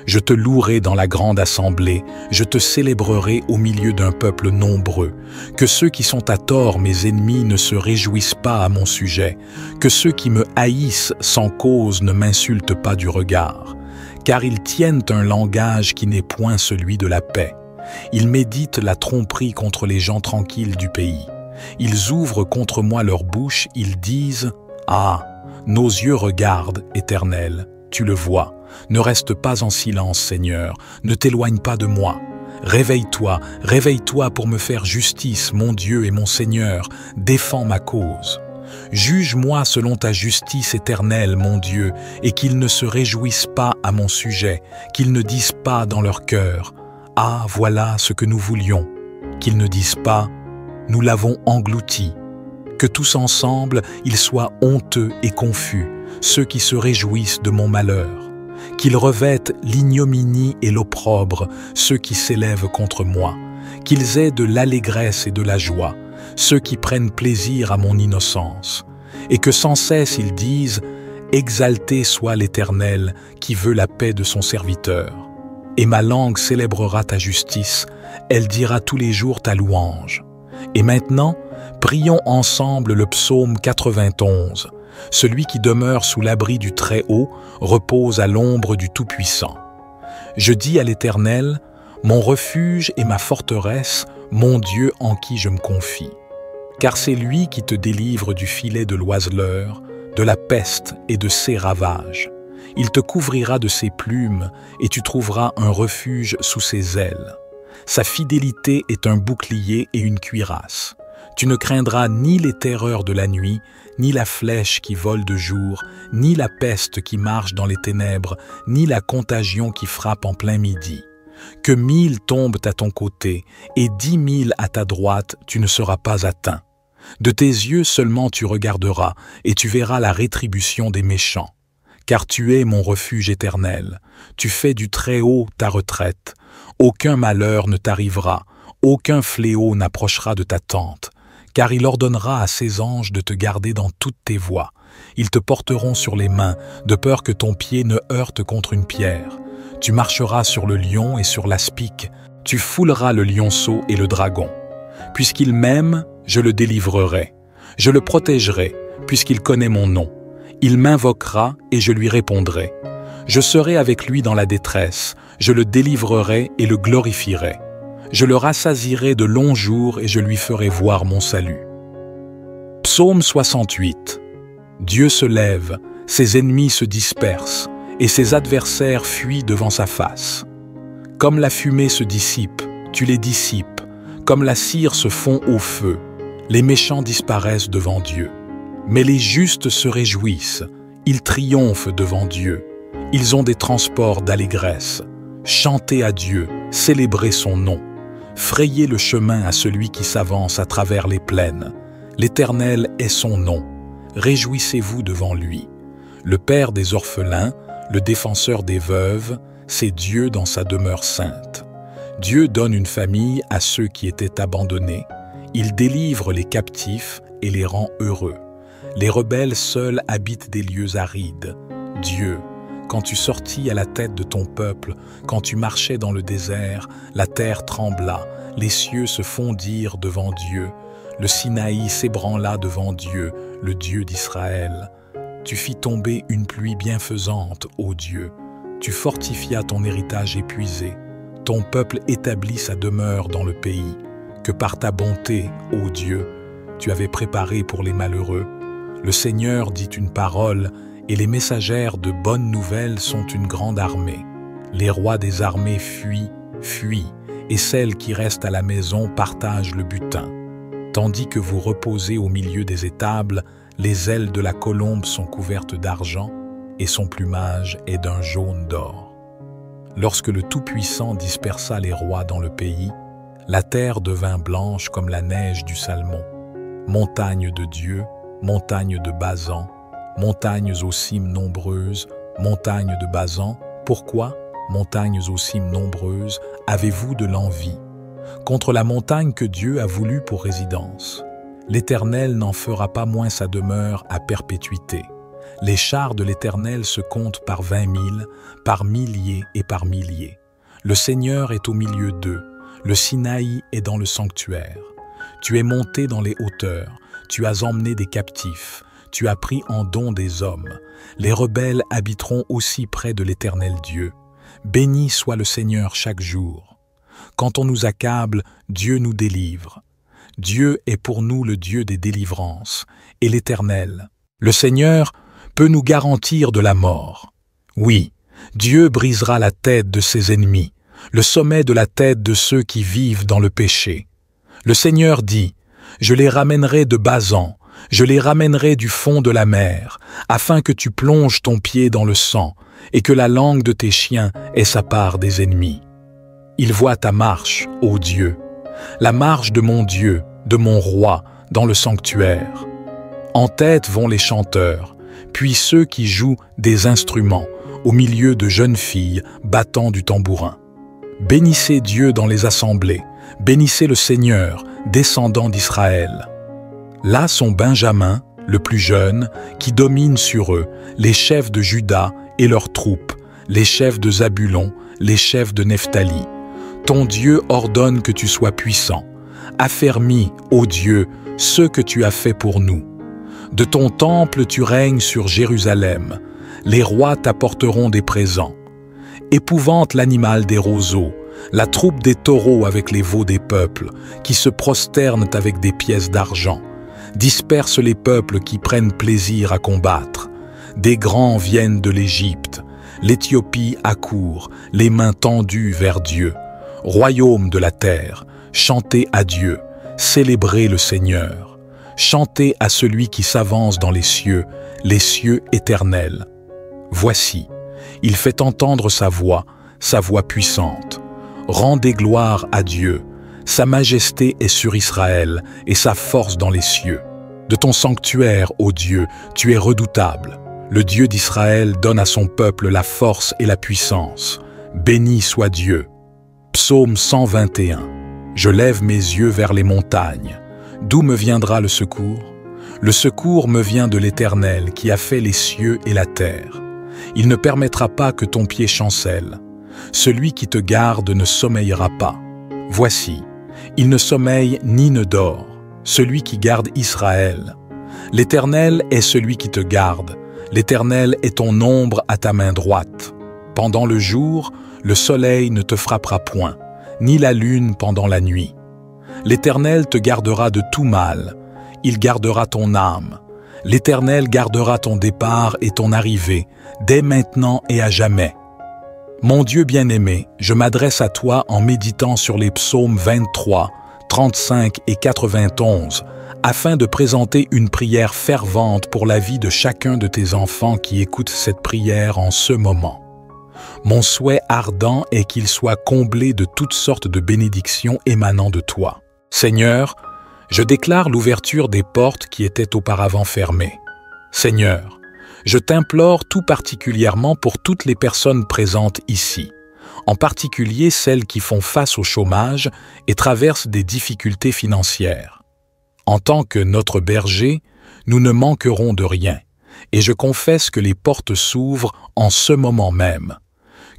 Je te louerai dans la grande assemblée, je te célébrerai au milieu d'un peuple nombreux. Que ceux qui sont à tort mes ennemis ne se réjouissent pas à mon sujet, que ceux qui me haïssent sans cause ne m'insultent pas du regard. Car ils tiennent un langage qui n'est point celui de la paix. Ils méditent la tromperie contre les gens tranquilles du pays. Ils ouvrent contre moi leur bouche, ils disent « Ah, nos yeux regardent, Éternel, tu le vois. Ne reste pas en silence, Seigneur, ne t'éloigne pas de moi. Réveille-toi, réveille-toi pour me faire justice, mon Dieu et mon Seigneur, défends ma cause. Juge-moi selon ta justice éternelle, mon Dieu, et qu'ils ne se réjouissent pas à mon sujet, qu'ils ne disent pas dans leur cœur « Ah, voilà ce que nous voulions », qu'ils ne disent pas « Nous l'avons englouti ». Que tous ensemble, ils soient honteux et confus, ceux qui se réjouissent de mon malheur. Qu'ils revêtent l'ignominie et l'opprobre, ceux qui s'élèvent contre moi. Qu'ils aient de l'allégresse et de la joie, ceux qui prennent plaisir à mon innocence. Et que sans cesse ils disent « Exalté soit l'Éternel, qui veut la paix de son serviteur. » Et ma langue célébrera ta justice, elle dira tous les jours ta louange. Et maintenant, prions ensemble le psaume 91. Celui qui demeure sous l'abri du Très-Haut repose à l'ombre du Tout-Puissant. Je dis à l'Éternel, mon refuge et ma forteresse, mon Dieu en qui je me confie. Car c'est lui qui te délivre du filet de l'oiseleur, de la peste et de ses ravages. Il te couvrira de ses plumes et tu trouveras un refuge sous ses ailes. Sa fidélité est un bouclier et une cuirasse. Tu ne craindras ni les terreurs de la nuit, ni la flèche qui vole de jour, ni la peste qui marche dans les ténèbres, ni la contagion qui frappe en plein midi. Que 1000 tombent à ton côté et 10 000 à ta droite, tu ne seras pas atteint. De tes yeux seulement tu regarderas et tu verras la rétribution des méchants. Car tu es mon refuge éternel, tu fais du Très-Haut ta retraite. Aucun malheur ne t'arrivera, aucun fléau n'approchera de ta tente. Car il ordonnera à ses anges de te garder dans toutes tes voies. Ils te porteront sur les mains, de peur que ton pied ne heurte contre une pierre. Tu marcheras sur le lion et sur l'aspic, tu fouleras le lionceau et le dragon. Puisqu'il m'aime, je le délivrerai. Je le protégerai, puisqu'il connaît mon nom. Il m'invoquera et je lui répondrai. Je serai avec lui dans la détresse, je le délivrerai et le glorifierai. Je le rassasierai de longs jours et je lui ferai voir mon salut. Psaume 68. Dieu se lève, ses ennemis se dispersent, et ses adversaires fuient devant sa face. Comme la fumée se dissipe, tu les dissipes, comme la cire se fond au feu, les méchants disparaissent devant Dieu. Mais les justes se réjouissent, ils triomphent devant Dieu, ils ont des transports d'allégresse. Chantez à Dieu, célébrez son nom. Frayez le chemin à celui qui s'avance à travers les plaines. L'Éternel est son nom. Réjouissez-vous devant lui. Le Père des orphelins, le défenseur des veuves, c'est Dieu dans sa demeure sainte. Dieu donne une famille à ceux qui étaient abandonnés. Il délivre les captifs et les rend heureux. Les rebelles seuls habitent des lieux arides. Dieu, quand tu sortis à la tête de ton peuple, quand tu marchais dans le désert, la terre trembla, les cieux se fondirent devant Dieu, le Sinaï s'ébranla devant Dieu, le Dieu d'Israël. Tu fis tomber une pluie bienfaisante, ô Dieu. Tu fortifias ton héritage épuisé. Ton peuple établit sa demeure dans le pays, que par ta bonté, ô Dieu, tu avais préparé pour les malheureux. Le Seigneur dit une parole, et les messagères de bonnes nouvelles sont une grande armée. Les rois des armées fuient, et celles qui restent à la maison partagent le butin. Tandis que vous reposez au milieu des étables, les ailes de la colombe sont couvertes d'argent, et son plumage est d'un jaune d'or. Lorsque le Tout-Puissant dispersa les rois dans le pays, la terre devint blanche comme la neige du Salmon. Montagne de Dieu, montagne de Basan, montagnes aux cimes nombreuses, montagnes de Basan, pourquoi, montagnes aux cimes nombreuses, avez-vous de l'envie? Contre la montagne que Dieu a voulue pour résidence. L'Éternel n'en fera pas moins sa demeure à perpétuité. Les chars de l'Éternel se comptent par 20 000, par milliers et par milliers. Le Seigneur est au milieu d'eux, le Sinaï est dans le sanctuaire. Tu es monté dans les hauteurs, tu as emmené des captifs, tu as pris en don des hommes. Les rebelles habiteront aussi près de l'Éternel Dieu. Béni soit le Seigneur chaque jour. Quand on nous accable, Dieu nous délivre. Dieu est pour nous le Dieu des délivrances, et l'Éternel, le Seigneur, peut nous garantir de la mort. Oui, Dieu brisera la tête de ses ennemis, le sommet de la tête de ceux qui vivent dans le péché. Le Seigneur dit, « Je les ramènerai de Basan, je les ramènerai du fond de la mer, afin que tu plonges ton pied dans le sang, et que la langue de tes chiens ait sa part des ennemis. » Il voit ta marche, ô Dieu, la marche de mon Dieu, de mon roi, dans le sanctuaire. En tête vont les chanteurs, puis ceux qui jouent des instruments, au milieu de jeunes filles battant du tambourin. Bénissez Dieu dans les assemblées, bénissez le Seigneur, descendant d'Israël. Là sont Benjamin, le plus jeune, qui domine sur eux, les chefs de Juda et leurs troupes, les chefs de Zabulon, les chefs de Nephtali. Ton Dieu ordonne que tu sois puissant. Affermis, ô Dieu, ce que tu as fait pour nous. De ton temple tu règnes sur Jérusalem. Les rois t'apporteront des présents. Épouvante l'animal des roseaux, la troupe des taureaux avec les veaux des peuples, qui se prosternent avec des pièces d'argent. Disperse les peuples qui prennent plaisir à combattre. Des grands viennent de l'Égypte. L'Éthiopie accourt, les mains tendues vers Dieu. Royaume de la terre, chantez à Dieu, célébrez le Seigneur. Chantez à celui qui s'avance dans les cieux éternels. Voici, il fait entendre sa voix puissante. Rendez gloire à Dieu, sa majesté est sur Israël et sa force dans les cieux. De ton sanctuaire, ô Dieu, tu es redoutable. Le Dieu d'Israël donne à son peuple la force et la puissance. Béni soit Dieu. Psaume 121. Je lève mes yeux vers les montagnes. D'où me viendra le secours? Le secours me vient de l'Éternel qui a fait les cieux et la terre. Il ne permettra pas que ton pied chancelle. Celui qui te garde ne sommeillera pas. Voici, il ne sommeille ni ne dort, celui qui garde Israël. L'Éternel est celui qui te garde. L'Éternel est ton ombre à ta main droite. Pendant le jour, le soleil ne te frappera point, ni la lune pendant la nuit. L'Éternel te gardera de tout mal, il gardera ton âme. L'Éternel gardera ton départ et ton arrivée, dès maintenant et à jamais. Mon Dieu bien-aimé, je m'adresse à toi en méditant sur les psaumes 23, 35 et 91, afin de présenter une prière fervente pour la vie de chacun de tes enfants qui écoutent cette prière en ce moment. Mon souhait ardent est qu'il soit comblé de toutes sortes de bénédictions émanant de toi. Seigneur, je déclare l'ouverture des portes qui étaient auparavant fermées. Seigneur, je t'implore tout particulièrement pour toutes les personnes présentes ici, en particulier celles qui font face au chômage et traversent des difficultés financières. En tant que notre berger, nous ne manquerons de rien, et je confesse que les portes s'ouvrent en ce moment même.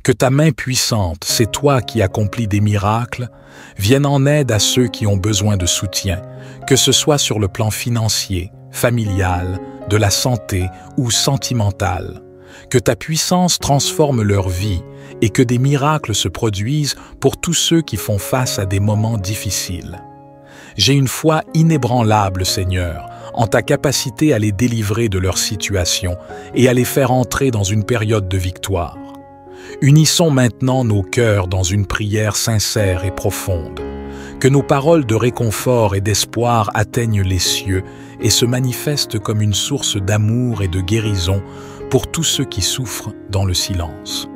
Que ta main puissante, c'est toi qui accomplis des miracles, vienne en aide à ceux qui ont besoin de soutien, que ce soit sur le plan financier, familial, de la santé ou sentimental. Que ta puissance transforme leur vie et que des miracles se produisent pour tous ceux qui font face à des moments difficiles. J'ai une foi inébranlable, Seigneur, en ta capacité à les délivrer de leur situation et à les faire entrer dans une période de victoire. Unissons maintenant nos cœurs dans une prière sincère et profonde. Que nos paroles de réconfort et d'espoir atteignent les cieux et se manifestent comme une source d'amour et de guérison pour tous ceux qui souffrent dans le silence.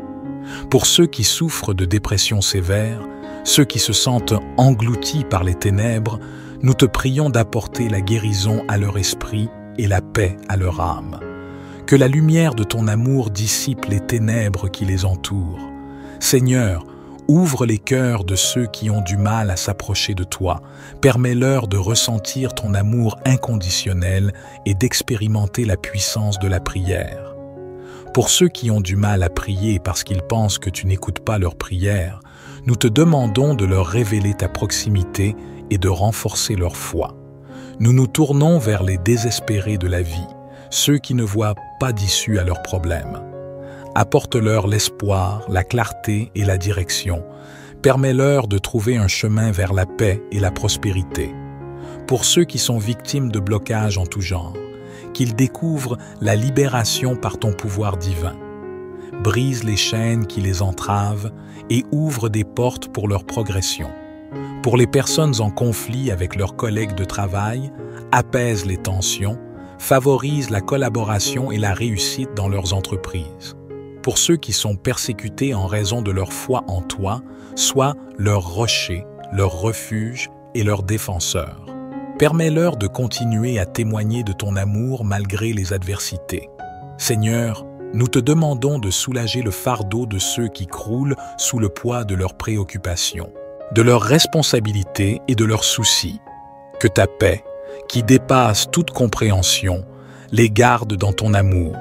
Pour ceux qui souffrent de dépression sévère, ceux qui se sentent engloutis par les ténèbres, nous te prions d'apporter la guérison à leur esprit et la paix à leur âme. Que la lumière de ton amour dissipe les ténèbres qui les entourent. Seigneur, ouvre les cœurs de ceux qui ont du mal à s'approcher de toi. Permets-leur de ressentir ton amour inconditionnel et d'expérimenter la puissance de la prière. Pour ceux qui ont du mal à prier parce qu'ils pensent que tu n'écoutes pas leurs prières, nous te demandons de leur révéler ta proximité et de renforcer leur foi. Nous nous tournons vers les désespérés de la vie, ceux qui ne voient pas d'issue à leurs problèmes. Apporte-leur l'espoir, la clarté et la direction. Permets-leur de trouver un chemin vers la paix et la prospérité. Pour ceux qui sont victimes de blocages en tout genre, qu'ils découvrent la libération par ton pouvoir divin. Brise les chaînes qui les entravent et ouvre des portes pour leur progression. Pour les personnes en conflit avec leurs collègues de travail, apaise les tensions, favorise la collaboration et la réussite dans leurs entreprises. Pour ceux qui sont persécutés en raison de leur foi en toi, sois leur rocher, leur refuge et leur défenseur. Permets-leur de continuer à témoigner de ton amour malgré les adversités. Seigneur, nous te demandons de soulager le fardeau de ceux qui croulent sous le poids de leurs préoccupations, de leurs responsabilités et de leurs soucis. Que ta paix, qui dépasse toute compréhension, les garde dans ton amour.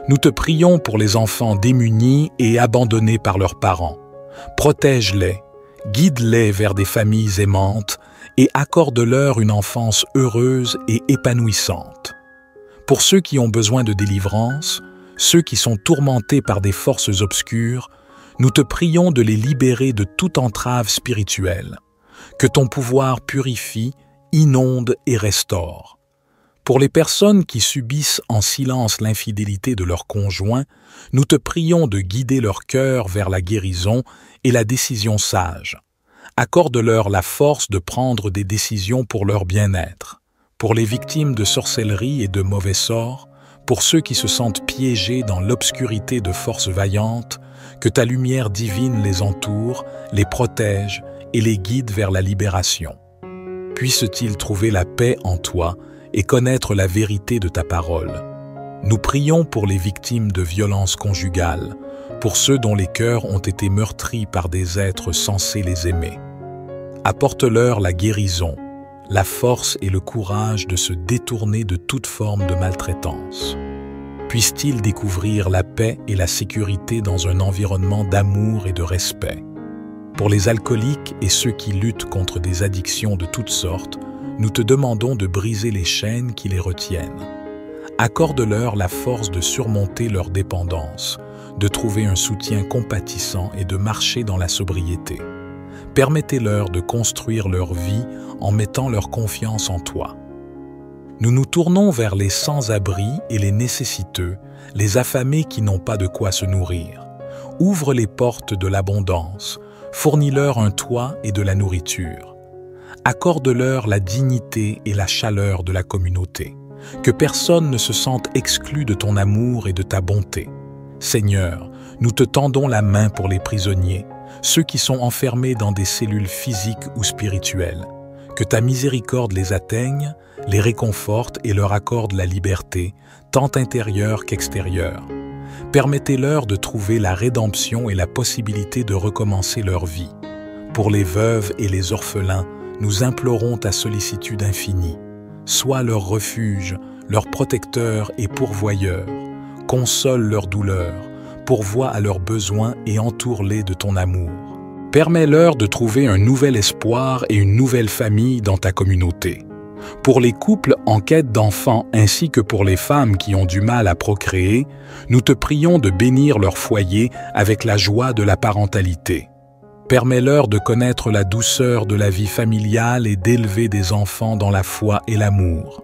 Nous te prions pour les enfants démunis et abandonnés par leurs parents. Protège-les, guide-les vers des familles aimantes et accorde-leur une enfance heureuse et épanouissante. Pour ceux qui ont besoin de délivrance, ceux qui sont tourmentés par des forces obscures, nous te prions de les libérer de toute entrave spirituelle. Que ton pouvoir purifie, inonde et restaure. Pour les personnes qui subissent en silence l'infidélité de leur conjoint, nous te prions de guider leur cœur vers la guérison et la décision sage. Accorde-leur la force de prendre des décisions pour leur bien-être. Pour les victimes de sorcellerie et de mauvais sorts, pour ceux qui se sentent piégés dans l'obscurité de forces vaillantes, que ta lumière divine les entoure, les protège et les guide vers la libération. Puissent-ils trouver la paix en toi et connaître la vérité de ta parole. Nous prions pour les victimes de violences conjugales, pour ceux dont les cœurs ont été meurtris par des êtres censés les aimer. Apporte-leur la guérison, la force et le courage de se détourner de toute forme de maltraitance. Puissent-ils découvrir la paix et la sécurité dans un environnement d'amour et de respect. Pour les alcooliques et ceux qui luttent contre des addictions de toutes sortes, nous te demandons de briser les chaînes qui les retiennent. Accorde-leur la force de surmonter leur dépendance, de trouver un soutien compatissant et de marcher dans la sobriété. Permettez-leur de construire leur vie en mettant leur confiance en toi. Nous nous tournons vers les sans-abri et les nécessiteux, les affamés qui n'ont pas de quoi se nourrir. Ouvre les portes de l'abondance, fournis-leur un toit et de la nourriture. Accorde-leur la dignité et la chaleur de la communauté. Que personne ne se sente exclu de ton amour et de ta bonté. Seigneur, nous te tendons la main pour les prisonniers, ceux qui sont enfermés dans des cellules physiques ou spirituelles. Que ta miséricorde les atteigne, les réconforte et leur accorde la liberté, tant intérieure qu'extérieure. Permettez-leur de trouver la rédemption et la possibilité de recommencer leur vie. Pour les veuves et les orphelins, nous implorons ta sollicitude infinie. Sois leur refuge, leur protecteur et pourvoyeur. Console leurs douleurs, pourvois à leurs besoins et entoure-les de ton amour. Permets-leur de trouver un nouvel espoir et une nouvelle famille dans ta communauté. Pour les couples en quête d'enfants ainsi que pour les femmes qui ont du mal à procréer, nous te prions de bénir leur foyer avec la joie de la parentalité. Permets-leur de connaître la douceur de la vie familiale et d'élever des enfants dans la foi et l'amour.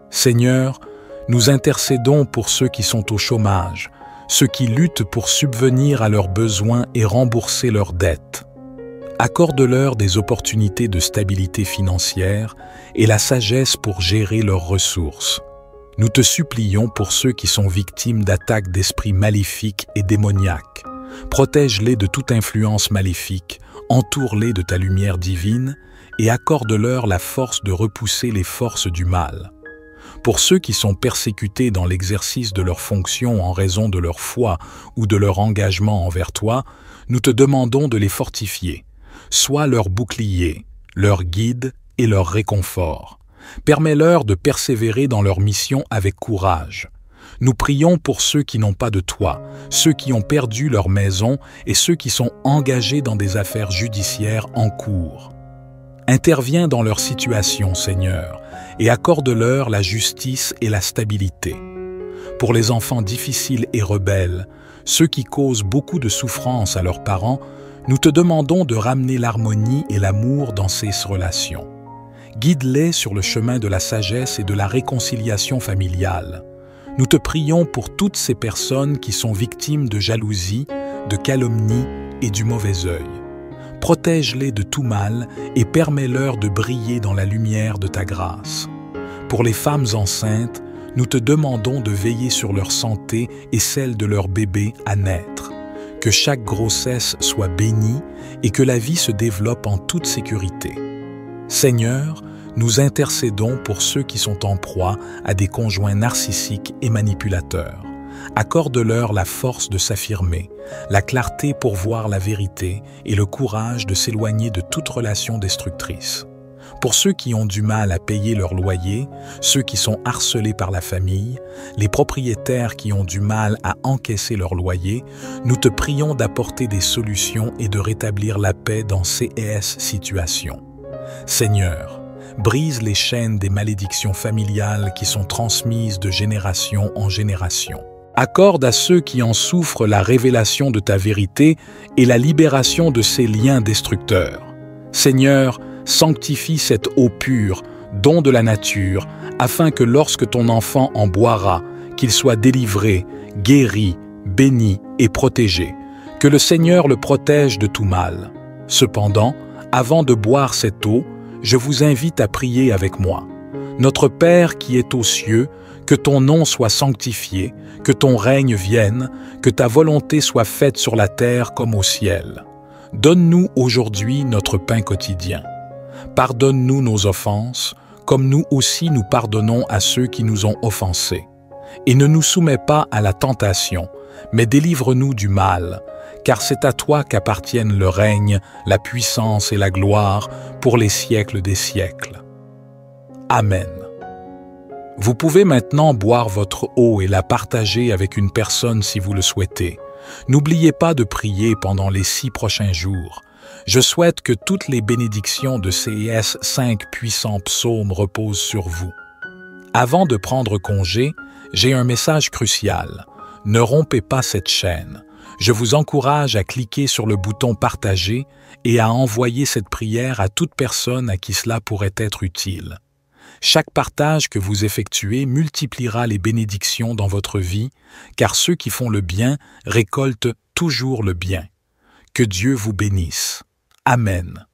Seigneur, nous intercédons pour ceux qui sont au chômage, ceux qui luttent pour subvenir à leurs besoins et rembourser leurs dettes. Accorde-leur des opportunités de stabilité financière et la sagesse pour gérer leurs ressources. Nous te supplions pour ceux qui sont victimes d'attaques d'esprits maléfiques et démoniaques. Protège-les de toute influence maléfique, entoure-les de ta lumière divine et accorde-leur la force de repousser les forces du mal. Pour ceux qui sont persécutés dans l'exercice de leurs fonctions en raison de leur foi ou de leur engagement envers toi, nous te demandons de les fortifier. Sois leur bouclier, leur guide et leur réconfort. Permets-leur de persévérer dans leur mission avec courage. Nous prions pour ceux qui n'ont pas de toit, ceux qui ont perdu leur maison et ceux qui sont engagés dans des affaires judiciaires en cours. Interviens dans leur situation, Seigneur, et accorde-leur la justice et la stabilité. Pour les enfants difficiles et rebelles, ceux qui causent beaucoup de souffrance à leurs parents, nous te demandons de ramener l'harmonie et l'amour dans ces relations. Guide-les sur le chemin de la sagesse et de la réconciliation familiale. Nous te prions pour toutes ces personnes qui sont victimes de jalousie, de calomnie et du mauvais œil. Protège-les de tout mal et permets-leur de briller dans la lumière de ta grâce. Pour les femmes enceintes, nous te demandons de veiller sur leur santé et celle de leur bébé à naître. Que chaque grossesse soit bénie et que la vie se développe en toute sécurité. Seigneur, nous intercédons pour ceux qui sont en proie à des conjoints narcissiques et manipulateurs. Accorde-leur la force de s'affirmer, la clarté pour voir la vérité et le courage de s'éloigner de toute relation destructrice. Pour ceux qui ont du mal à payer leur loyer, ceux qui sont harcelés par la famille, les propriétaires qui ont du mal à encaisser leur loyer, nous te prions d'apporter des solutions et de rétablir la paix dans ces situations. Seigneur, brise les chaînes des malédictions familiales qui sont transmises de génération en génération. Accorde à ceux qui en souffrent la révélation de ta vérité et la libération de ces liens destructeurs. Seigneur, sanctifie cette eau pure, don de la nature, afin que lorsque ton enfant en boira, qu'il soit délivré, guéri, béni et protégé. Que le Seigneur le protège de tout mal. Cependant, avant de boire cette eau, je vous invite à prier avec moi. Notre Père qui est aux cieux, que ton nom soit sanctifié, que ton règne vienne, que ta volonté soit faite sur la terre comme au ciel. Donne-nous aujourd'hui notre pain quotidien. Pardonne-nous nos offenses, comme nous aussi nous pardonnons à ceux qui nous ont offensés. Et ne nous soumets pas à la tentation, mais délivre-nous du mal, car c'est à toi qu'appartiennent le règne, la puissance et la gloire pour les siècles des siècles. Amen. Vous pouvez maintenant boire votre eau et la partager avec une personne si vous le souhaitez. N'oubliez pas de prier pendant les 6 prochains jours. Je souhaite que toutes les bénédictions de ces 5 puissants psaumes reposent sur vous. Avant de prendre congé, j'ai un message crucial. Ne rompez pas cette chaîne. Je vous encourage à cliquer sur le bouton « Partager » et à envoyer cette prière à toute personne à qui cela pourrait être utile. Chaque partage que vous effectuez multipliera les bénédictions dans votre vie, car ceux qui font le bien récoltent toujours le bien. Que Dieu vous bénisse. Amen.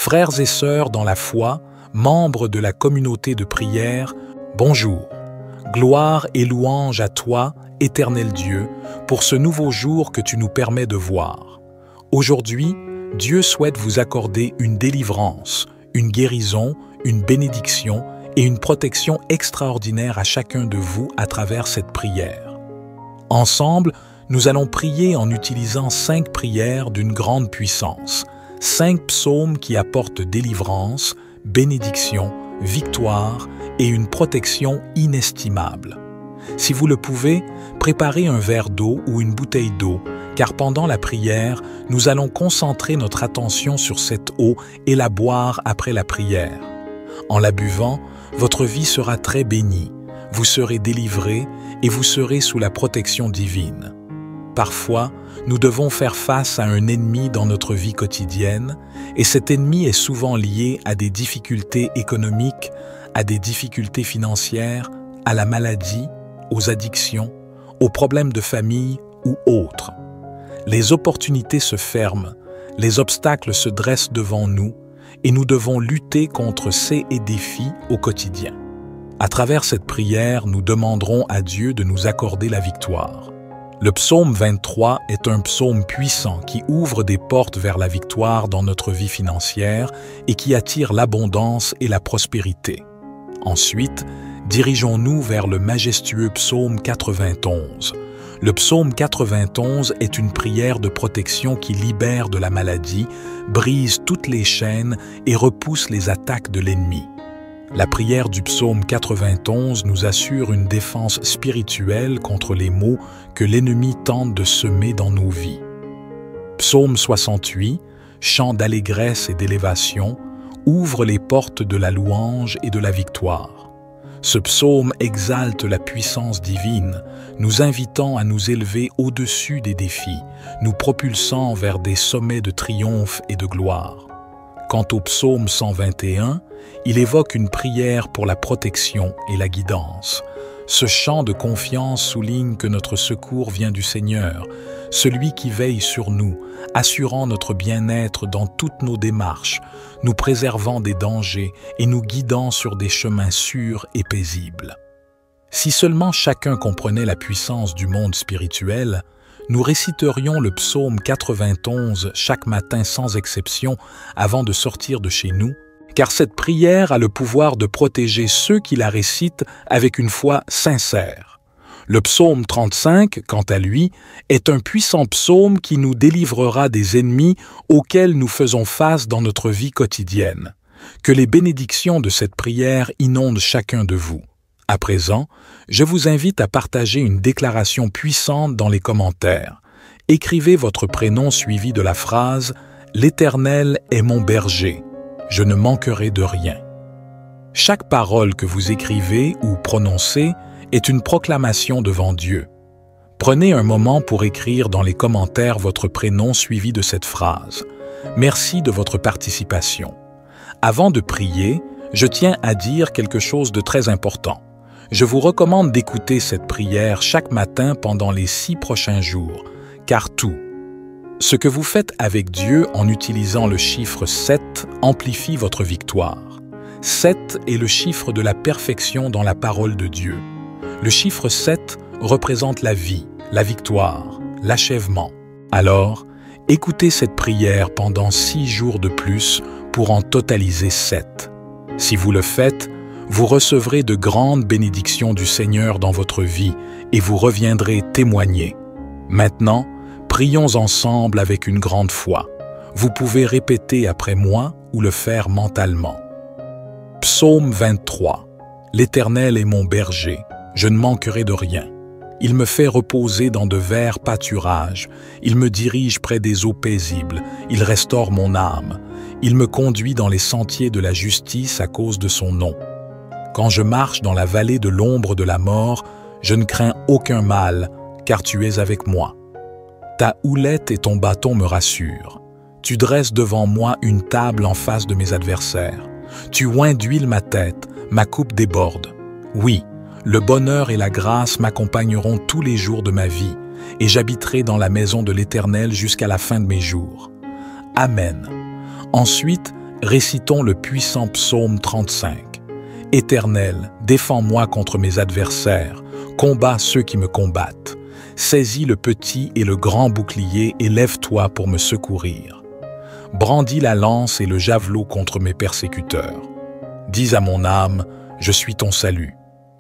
Frères et sœurs dans la foi, membres de la communauté de prière, bonjour. Gloire et louange à toi, éternel Dieu, pour ce nouveau jour que tu nous permets de voir. Aujourd'hui, Dieu souhaite vous accorder une délivrance, une guérison, une bénédiction et une protection extraordinaire à chacun de vous à travers cette prière. Ensemble, nous allons prier en utilisant 5 prières d'une grande puissance, 5 psaumes qui apportent délivrance, bénédiction, victoire et une protection inestimable. Si vous le pouvez, préparez un verre d'eau ou une bouteille d'eau, car pendant la prière, nous allons concentrer notre attention sur cette eau et la boire après la prière. En la buvant, votre vie sera très bénie, vous serez délivrés et vous serez sous la protection divine. Parfois, nous devons faire face à un ennemi dans notre vie quotidienne, et cet ennemi est souvent lié à des difficultés économiques, à des difficultés financières, à la maladie, aux addictions, aux problèmes de famille ou autres. Les opportunités se ferment, les obstacles se dressent devant nous, et nous devons lutter contre ces défis au quotidien. À travers cette prière, nous demanderons à Dieu de nous accorder la victoire. Le psaume 23 est un psaume puissant qui ouvre des portes vers la victoire dans notre vie financière et qui attire l'abondance et la prospérité. Ensuite, dirigeons-nous vers le majestueux psaume 91. Le psaume 91 est une prière de protection qui libère de la maladie, brise toutes les chaînes et repousse les attaques de l'ennemi. La prière du psaume 91 nous assure une défense spirituelle contre les maux que l'ennemi tente de semer dans nos vies. Psaume 68, chant d'allégresse et d'élévation, ouvre les portes de la louange et de la victoire. Ce psaume exalte la puissance divine, nous invitant à nous élever au-dessus des défis, nous propulsant vers des sommets de triomphe et de gloire. Quant au psaume 121, il évoque une prière pour la protection et la guidance. Ce chant de confiance souligne que notre secours vient du Seigneur, celui qui veille sur nous, assurant notre bien-être dans toutes nos démarches, nous préservant des dangers et nous guidant sur des chemins sûrs et paisibles. Si seulement chacun comprenait la puissance du monde spirituel, nous réciterions le psaume 91 chaque matin sans exception avant de sortir de chez nous, car cette prière a le pouvoir de protéger ceux qui la récitent avec une foi sincère. Le psaume 35, quant à lui, est un puissant psaume qui nous délivrera des ennemis auxquels nous faisons face dans notre vie quotidienne. Que les bénédictions de cette prière inondent chacun de vous. À présent, je vous invite à partager une déclaration puissante dans les commentaires. Écrivez votre prénom suivi de la phrase « L'Éternel est mon berger, je ne manquerai de rien ». Chaque parole que vous écrivez ou prononcez est une proclamation devant Dieu. Prenez un moment pour écrire dans les commentaires votre prénom suivi de cette phrase. Merci de votre participation. Avant de prier, je tiens à dire quelque chose de très important. Je vous recommande d'écouter cette prière chaque matin pendant les 6 prochains jours, car tout, ce que vous faites avec Dieu en utilisant le chiffre 7 amplifie votre victoire. 7 est le chiffre de la perfection dans la parole de Dieu. Le chiffre 7 représente la vie, la victoire, l'achèvement. Alors, écoutez cette prière pendant 6 jours de plus pour en totaliser 7. Si vous le faites, vous recevrez de grandes bénédictions du Seigneur dans votre vie et vous reviendrez témoigner. Maintenant, prions ensemble avec une grande foi. Vous pouvez répéter après moi ou le faire mentalement. Psaume 23. L'Éternel est mon berger, je ne manquerai de rien. Il me fait reposer dans de verts pâturages, il me dirige près des eaux paisibles, il restaure mon âme, il me conduit dans les sentiers de la justice à cause de son nom. Quand je marche dans la vallée de l'ombre de la mort, je ne crains aucun mal, car tu es avec moi. Ta houlette et ton bâton me rassurent. Tu dresses devant moi une table en face de mes adversaires. Tu oins d'huile ma tête, ma coupe déborde. Oui, le bonheur et la grâce m'accompagneront tous les jours de ma vie, et j'habiterai dans la maison de l'Éternel jusqu'à la fin de mes jours. Amen. Ensuite, Récitons le puissant psaume 35. Éternel, défends-moi contre mes adversaires, combats ceux qui me combattent. Saisis le petit et le grand bouclier et lève-toi pour me secourir. Brandis la lance et le javelot contre mes persécuteurs. Dis à mon âme, je suis ton salut.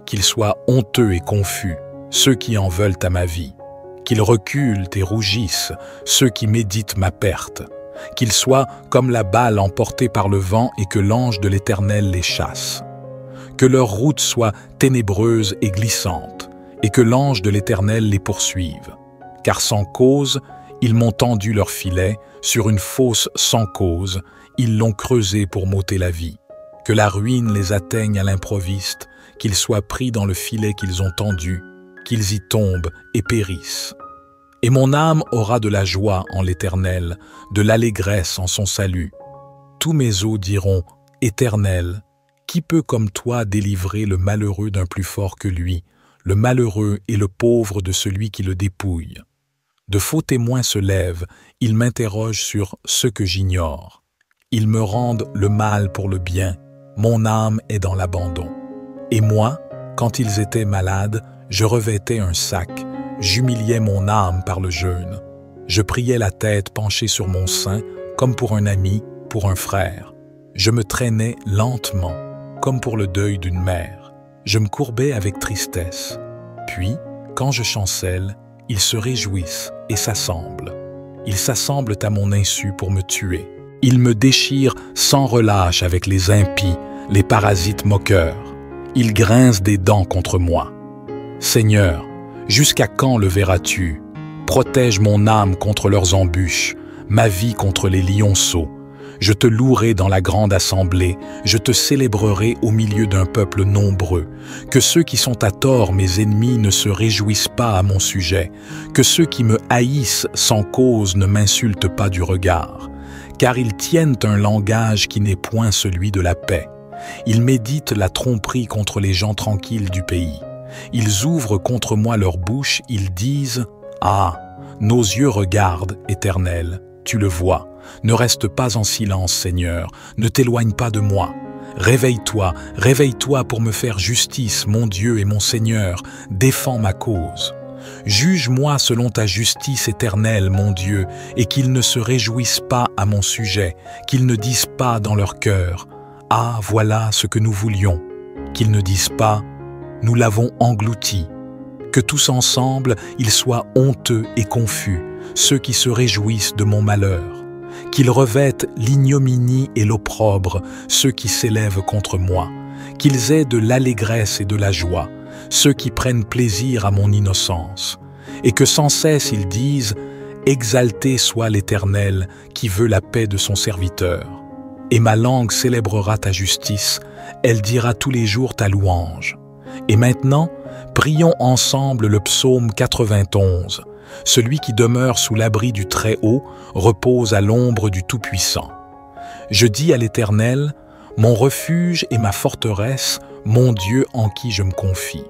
Qu'ils soient honteux et confus, ceux qui en veulent à ma vie. Qu'ils reculent et rougissent, ceux qui méditent ma perte. Qu'ils soient comme la balle emportée par le vent et que l'ange de l'Éternel les chasse. Que leur route soit ténébreuse et glissante, et que l'ange de l'Éternel les poursuive. Car sans cause, ils m'ont tendu leur filet, sur une fosse sans cause, ils l'ont creusé pour m'ôter la vie. Que la ruine les atteigne à l'improviste, qu'ils soient pris dans le filet qu'ils ont tendu, qu'ils y tombent et périssent. Et mon âme aura de la joie en l'Éternel, de l'allégresse en son salut. Tous mes os diront, Éternel, qui peut comme toi délivrer le malheureux d'un plus fort que lui, le malheureux et le pauvre de celui qui le dépouille? De faux témoins se lèvent, ils m'interrogent sur ce que j'ignore. Ils me rendent le mal pour le bien, mon âme est dans l'abandon. Et moi, quand ils étaient malades, je revêtais un sac, j'humiliais mon âme par le jeûne. Je priais la tête penchée sur mon sein, comme pour un ami, pour un frère. Je me traînais lentement, comme pour le deuil d'une mère. Je me courbais avec tristesse. Puis, quand je chancelle, ils se réjouissent et s'assemblent. Ils s'assemblent à mon insu pour me tuer. Ils me déchirent sans relâche avec les impies, les parasites moqueurs. Ils grincent des dents contre moi. Seigneur, jusqu'à quand le verras-tu? Protège mon âme contre leurs embûches, ma vie contre les lionceaux. Je te louerai dans la grande assemblée, je te célébrerai au milieu d'un peuple nombreux. Que ceux qui sont à tort mes ennemis ne se réjouissent pas à mon sujet, que ceux qui me haïssent sans cause ne m'insultent pas du regard. Car ils tiennent un langage qui n'est point celui de la paix. Ils méditent la tromperie contre les gens tranquilles du pays. Ils ouvrent contre moi leur bouche, ils disent « Ah, nos yeux regardent, Éternel, tu le vois. Ne reste pas en silence, Seigneur, ne t'éloigne pas de moi. Réveille-toi, réveille-toi pour me faire justice, mon Dieu et mon Seigneur, défends ma cause. Juge-moi selon ta justice éternelle, mon Dieu, et qu'ils ne se réjouissent pas à mon sujet, qu'ils ne disent pas dans leur cœur « Ah, voilà ce que nous voulions », qu'ils ne disent pas « Nous l'avons englouti ». Que tous ensemble, ils soient honteux et confus, ceux qui se réjouissent de mon malheur. Qu'ils revêtent l'ignominie et l'opprobre, ceux qui s'élèvent contre moi. Qu'ils aient de l'allégresse et de la joie, ceux qui prennent plaisir à mon innocence. Et que sans cesse ils disent « Exalté soit l'Éternel, qui veut la paix de son serviteur. » Et ma langue célébrera ta justice, elle dira tous les jours ta louange. Et maintenant, prions ensemble le psaume 91. Celui qui demeure sous l'abri du Très-Haut repose à l'ombre du Tout-Puissant. Je dis à l'Éternel, mon refuge et ma forteresse, mon Dieu en qui je me confie.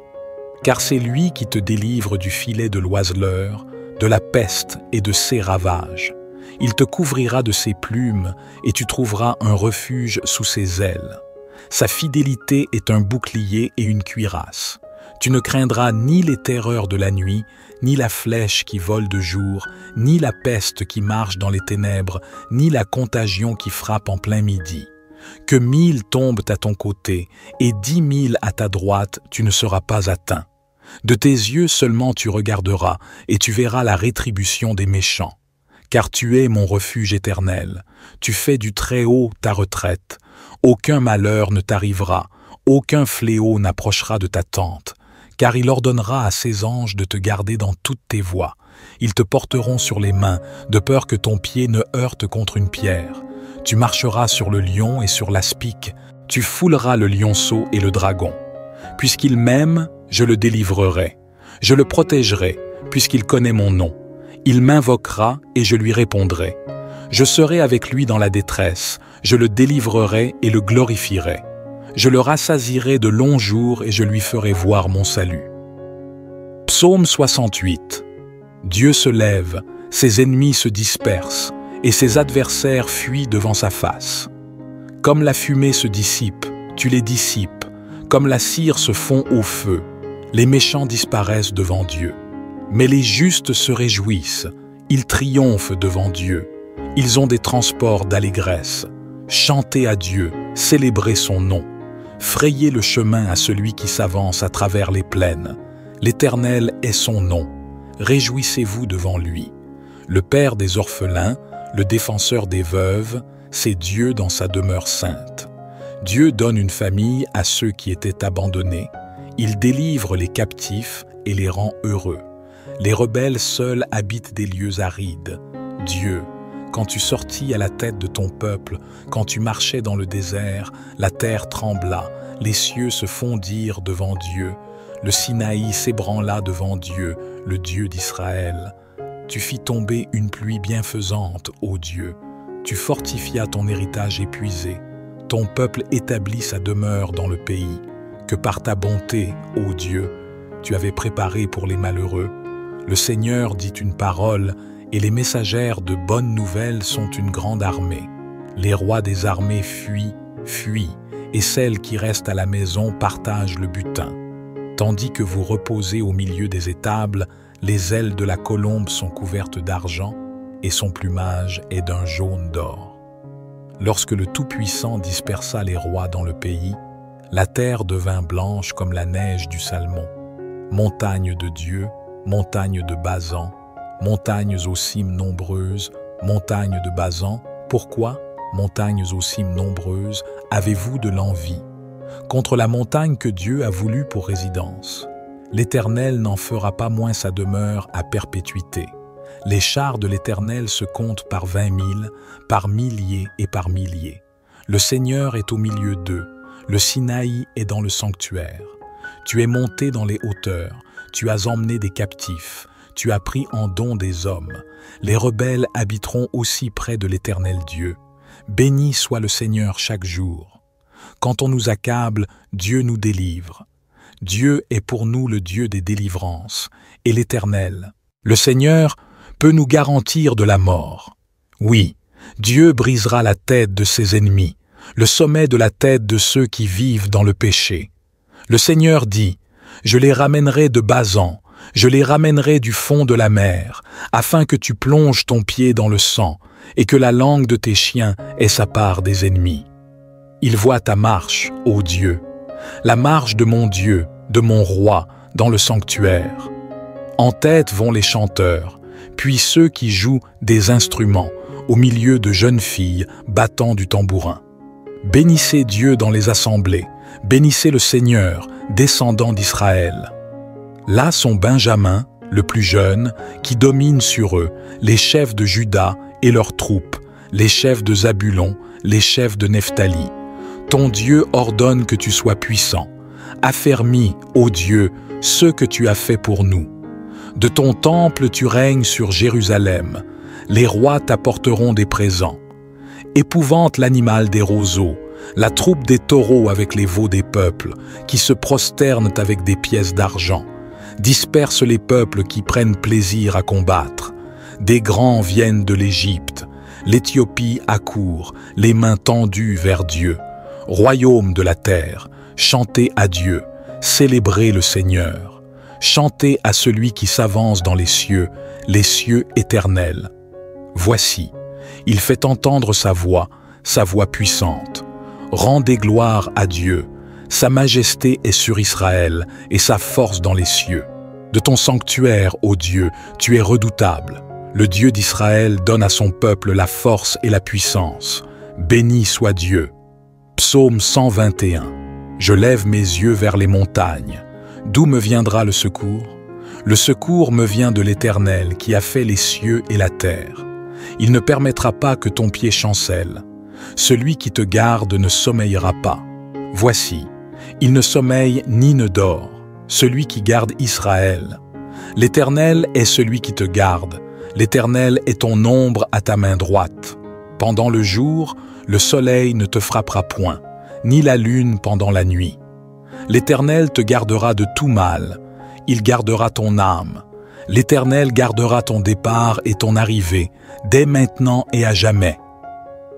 Car c'est lui qui te délivre du filet de l'oiseleur, de la peste et de ses ravages. Il te couvrira de ses plumes et tu trouveras un refuge sous ses ailes. Sa fidélité est un bouclier et une cuirasse. Tu ne craindras ni les terreurs de la nuit, ni la flèche qui vole de jour, ni la peste qui marche dans les ténèbres, ni la contagion qui frappe en plein midi. Que 1000 tombent à ton côté et 10 000 à ta droite, tu ne seras pas atteint. De tes yeux seulement tu regarderas et tu verras la rétribution des méchants. Car tu es mon refuge éternel, tu fais du Très-Haut ta retraite. Aucun malheur ne t'arrivera, aucun fléau n'approchera de ta tente. Car il ordonnera à ses anges de te garder dans toutes tes voies. Ils te porteront sur les mains, de peur que ton pied ne heurte contre une pierre. Tu marcheras sur le lion et sur l'aspic, tu fouleras le lionceau et le dragon. Puisqu'il m'aime, je le délivrerai. Je le protégerai, puisqu'il connaît mon nom. Il m'invoquera et je lui répondrai. Je serai avec lui dans la détresse, je le délivrerai et le glorifierai. Je le rassasierai de longs jours et je lui ferai voir mon salut. Psaume 68. Dieu se lève, ses ennemis se dispersent, et ses adversaires fuient devant sa face. Comme la fumée se dissipe, tu les dissipes. Comme la cire se fond au feu, les méchants disparaissent devant Dieu. Mais les justes se réjouissent, ils triomphent devant Dieu. Ils ont des transports d'allégresse. Chantez à Dieu, célébrez son nom. Frayez le chemin à celui qui s'avance à travers les plaines. L'Éternel est son nom. Réjouissez-vous devant lui. Le Père des orphelins, le défenseur des veuves, c'est Dieu dans sa demeure sainte. Dieu donne une famille à ceux qui étaient abandonnés. Il délivre les captifs et les rend heureux. Les rebelles seuls habitent des lieux arides. Dieu, quand tu sortis à la tête de ton peuple, quand tu marchais dans le désert, la terre trembla, les cieux se fondirent devant Dieu, le Sinaï s'ébranla devant Dieu, le Dieu d'Israël. Tu fis tomber une pluie bienfaisante, ô Dieu. Tu fortifias ton héritage épuisé. Ton peuple établit sa demeure dans le pays, que par ta bonté, ô Dieu, tu avais préparé pour les malheureux. Le Seigneur dit une parole, et les messagères de bonnes nouvelles sont une grande armée. Les rois des armées fuient, et celles qui restent à la maison partagent le butin. Tandis que vous reposez au milieu des étables, les ailes de la colombe sont couvertes d'argent, et son plumage est d'un jaune d'or. Lorsque le Tout-Puissant dispersa les rois dans le pays, la terre devint blanche comme la neige du Salmon. Montagne de Dieu, montagne de Basan, montagnes aux cimes nombreuses, montagnes de Basan, pourquoi, montagnes aux cimes nombreuses, avez-vous de l'envie? Contre la montagne que Dieu a voulu pour résidence. L'Éternel n'en fera pas moins sa demeure à perpétuité. Les chars de l'Éternel se comptent par 20 000, par milliers et par milliers. Le Seigneur est au milieu d'eux, le Sinaï est dans le sanctuaire. Tu es monté dans les hauteurs, tu as emmené des captifs, tu as pris en don des hommes. Les rebelles habiteront aussi près de l'Éternel Dieu. Béni soit le Seigneur chaque jour. Quand on nous accable, Dieu nous délivre. Dieu est pour nous le Dieu des délivrances, et l'Éternel, le Seigneur, peut nous garantir de la mort. Oui, Dieu brisera la tête de ses ennemis, le sommet de la tête de ceux qui vivent dans le péché. Le Seigneur dit, « Je les ramènerai de Basan, je les ramènerai du fond de la mer, afin que tu plonges ton pied dans le sang, et que la langue de tes chiens ait sa part des ennemis. » Il voit ta marche, ô Dieu, la marche de mon Dieu, de mon roi, dans le sanctuaire. En tête vont les chanteurs, puis ceux qui jouent des instruments, au milieu de jeunes filles battant du tambourin. Bénissez Dieu dans les assemblées, bénissez le Seigneur, descendant d'Israël. Là sont Benjamin, le plus jeune, qui domine sur eux, les chefs de Juda et leurs troupes, les chefs de Zabulon, les chefs de Nephtali. Ton Dieu ordonne que tu sois puissant. Affermis, ô Dieu, ce que tu as fait pour nous. De ton temple tu règnes sur Jérusalem. Les rois t'apporteront des présents. Épouvante l'animal des roseaux, la troupe des taureaux avec les veaux des peuples, qui se prosternent avec des pièces d'argent. Disperse les peuples qui prennent plaisir à combattre. Des grands viennent de l'Égypte. L'Éthiopie accourt, les mains tendues vers Dieu. Royaume de la terre, chantez à Dieu, célébrez le Seigneur. Chantez à celui qui s'avance dans les cieux éternels. Voici, il fait entendre sa voix puissante. Rendez gloire à Dieu, sa majesté est sur Israël et sa force dans les cieux. De ton sanctuaire, ô Dieu, tu es redoutable. Le Dieu d'Israël donne à son peuple la force et la puissance. Béni soit Dieu. Psaume 121. Je lève mes yeux vers les montagnes. D'où me viendra le secours? Le secours me vient de l'Éternel qui a fait les cieux et la terre. Il ne permettra pas que ton pied chancelle. Celui qui te garde ne sommeillera pas. Voici, il ne sommeille ni ne dort, celui qui garde Israël. L'Éternel est celui qui te garde. L'Éternel est ton ombre à ta main droite. Pendant le jour, le soleil ne te frappera point, ni la lune pendant la nuit. L'Éternel te gardera de tout mal. Il gardera ton âme. L'Éternel gardera ton départ et ton arrivée, dès maintenant et à jamais.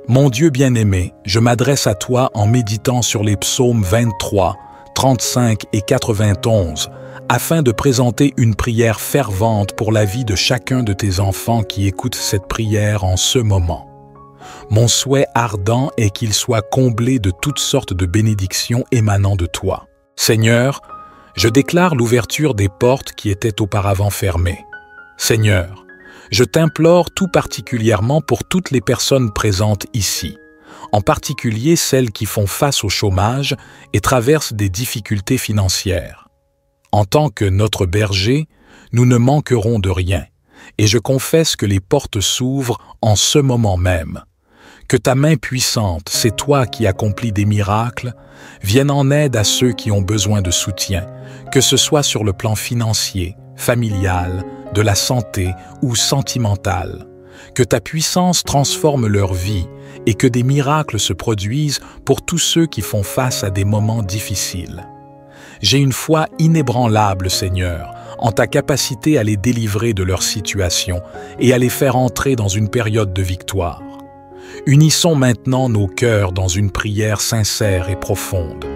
Mon Dieu bien-aimé, je m'adresse à toi en méditant sur les psaumes 23, 35 et 91, afin de présenter une prière fervente pour la vie de chacun de tes enfants qui écoutent cette prière en ce moment. Mon souhait ardent est qu'ils soient comblés de toutes sortes de bénédictions émanant de toi. Seigneur, je déclare l'ouverture des portes qui étaient auparavant fermées. Seigneur, je t'implore tout particulièrement pour toutes les personnes présentes ici, en particulier celles qui font face au chômage et traversent des difficultés financières. En tant que notre berger, nous ne manquerons de rien, et je confesse que les portes s'ouvrent en ce moment même. Que ta main puissante, c'est toi qui accomplis des miracles, vienne en aide à ceux qui ont besoin de soutien, que ce soit sur le plan financier, familial, de la santé ou sentimental. Que ta puissance transforme leur vie et que des miracles se produisent pour tous ceux qui font face à des moments difficiles. J'ai une foi inébranlable, Seigneur, en ta capacité à les délivrer de leur situation et à les faire entrer dans une période de victoire. Unissons maintenant nos cœurs dans une prière sincère et profonde.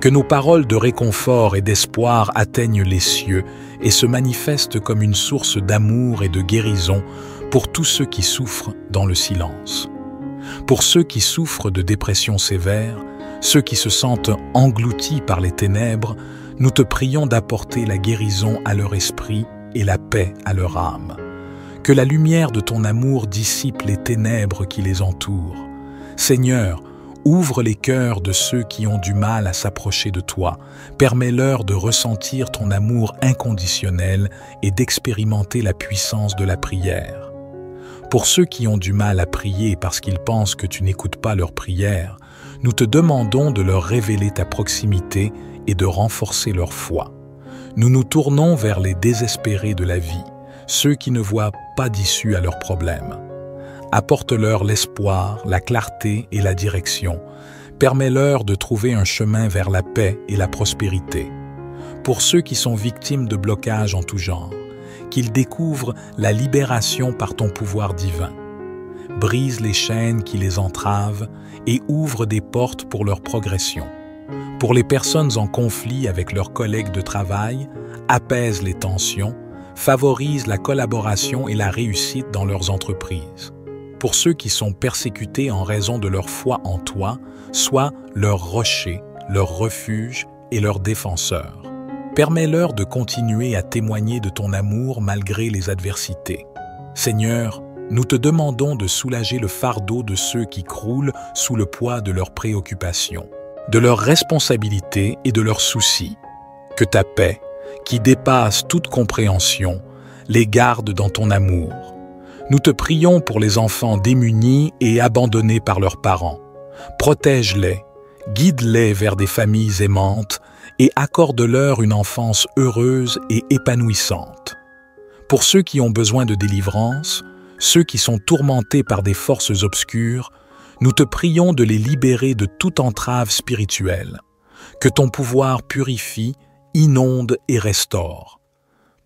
Que nos paroles de réconfort et d'espoir atteignent les cieux et se manifestent comme une source d'amour et de guérison pour tous ceux qui souffrent dans le silence. Pour ceux qui souffrent de dépression sévère, ceux qui se sentent engloutis par les ténèbres, nous te prions d'apporter la guérison à leur esprit et la paix à leur âme. Que la lumière de ton amour dissipe les ténèbres qui les entourent. Seigneur, ouvre les cœurs de ceux qui ont du mal à s'approcher de toi. Permets-leur de ressentir ton amour inconditionnel et d'expérimenter la puissance de la prière. Pour ceux qui ont du mal à prier parce qu'ils pensent que tu n'écoutes pas leurs prières, nous te demandons de leur révéler ta proximité et de renforcer leur foi. Nous nous tournons vers les désespérés de la vie, ceux qui ne voient pas d'issue à leurs problèmes. Apporte-leur l'espoir, la clarté et la direction. Permets-leur de trouver un chemin vers la paix et la prospérité. Pour ceux qui sont victimes de blocages en tout genre, qu'ils découvrent la libération par ton pouvoir divin. Brise les chaînes qui les entravent et ouvre des portes pour leur progression. Pour les personnes en conflit avec leurs collègues de travail, apaise les tensions, favorise la collaboration et la réussite dans leurs entreprises. Pour ceux qui sont persécutés en raison de leur foi en toi, sois leur rocher, leur refuge et leur défenseur. Permets-leur de continuer à témoigner de ton amour malgré les adversités. Seigneur, nous te demandons de soulager le fardeau de ceux qui croulent sous le poids de leurs préoccupations, de leurs responsabilités et de leurs soucis. Que ta paix, qui dépasse toute compréhension, les garde dans ton amour. Nous te prions pour les enfants démunis et abandonnés par leurs parents. Protège-les, guide-les vers des familles aimantes et accorde-leur une enfance heureuse et épanouissante. Pour ceux qui ont besoin de délivrance, ceux qui sont tourmentés par des forces obscures, nous te prions de les libérer de toute entrave spirituelle. Que ton pouvoir purifie, inonde et restaure.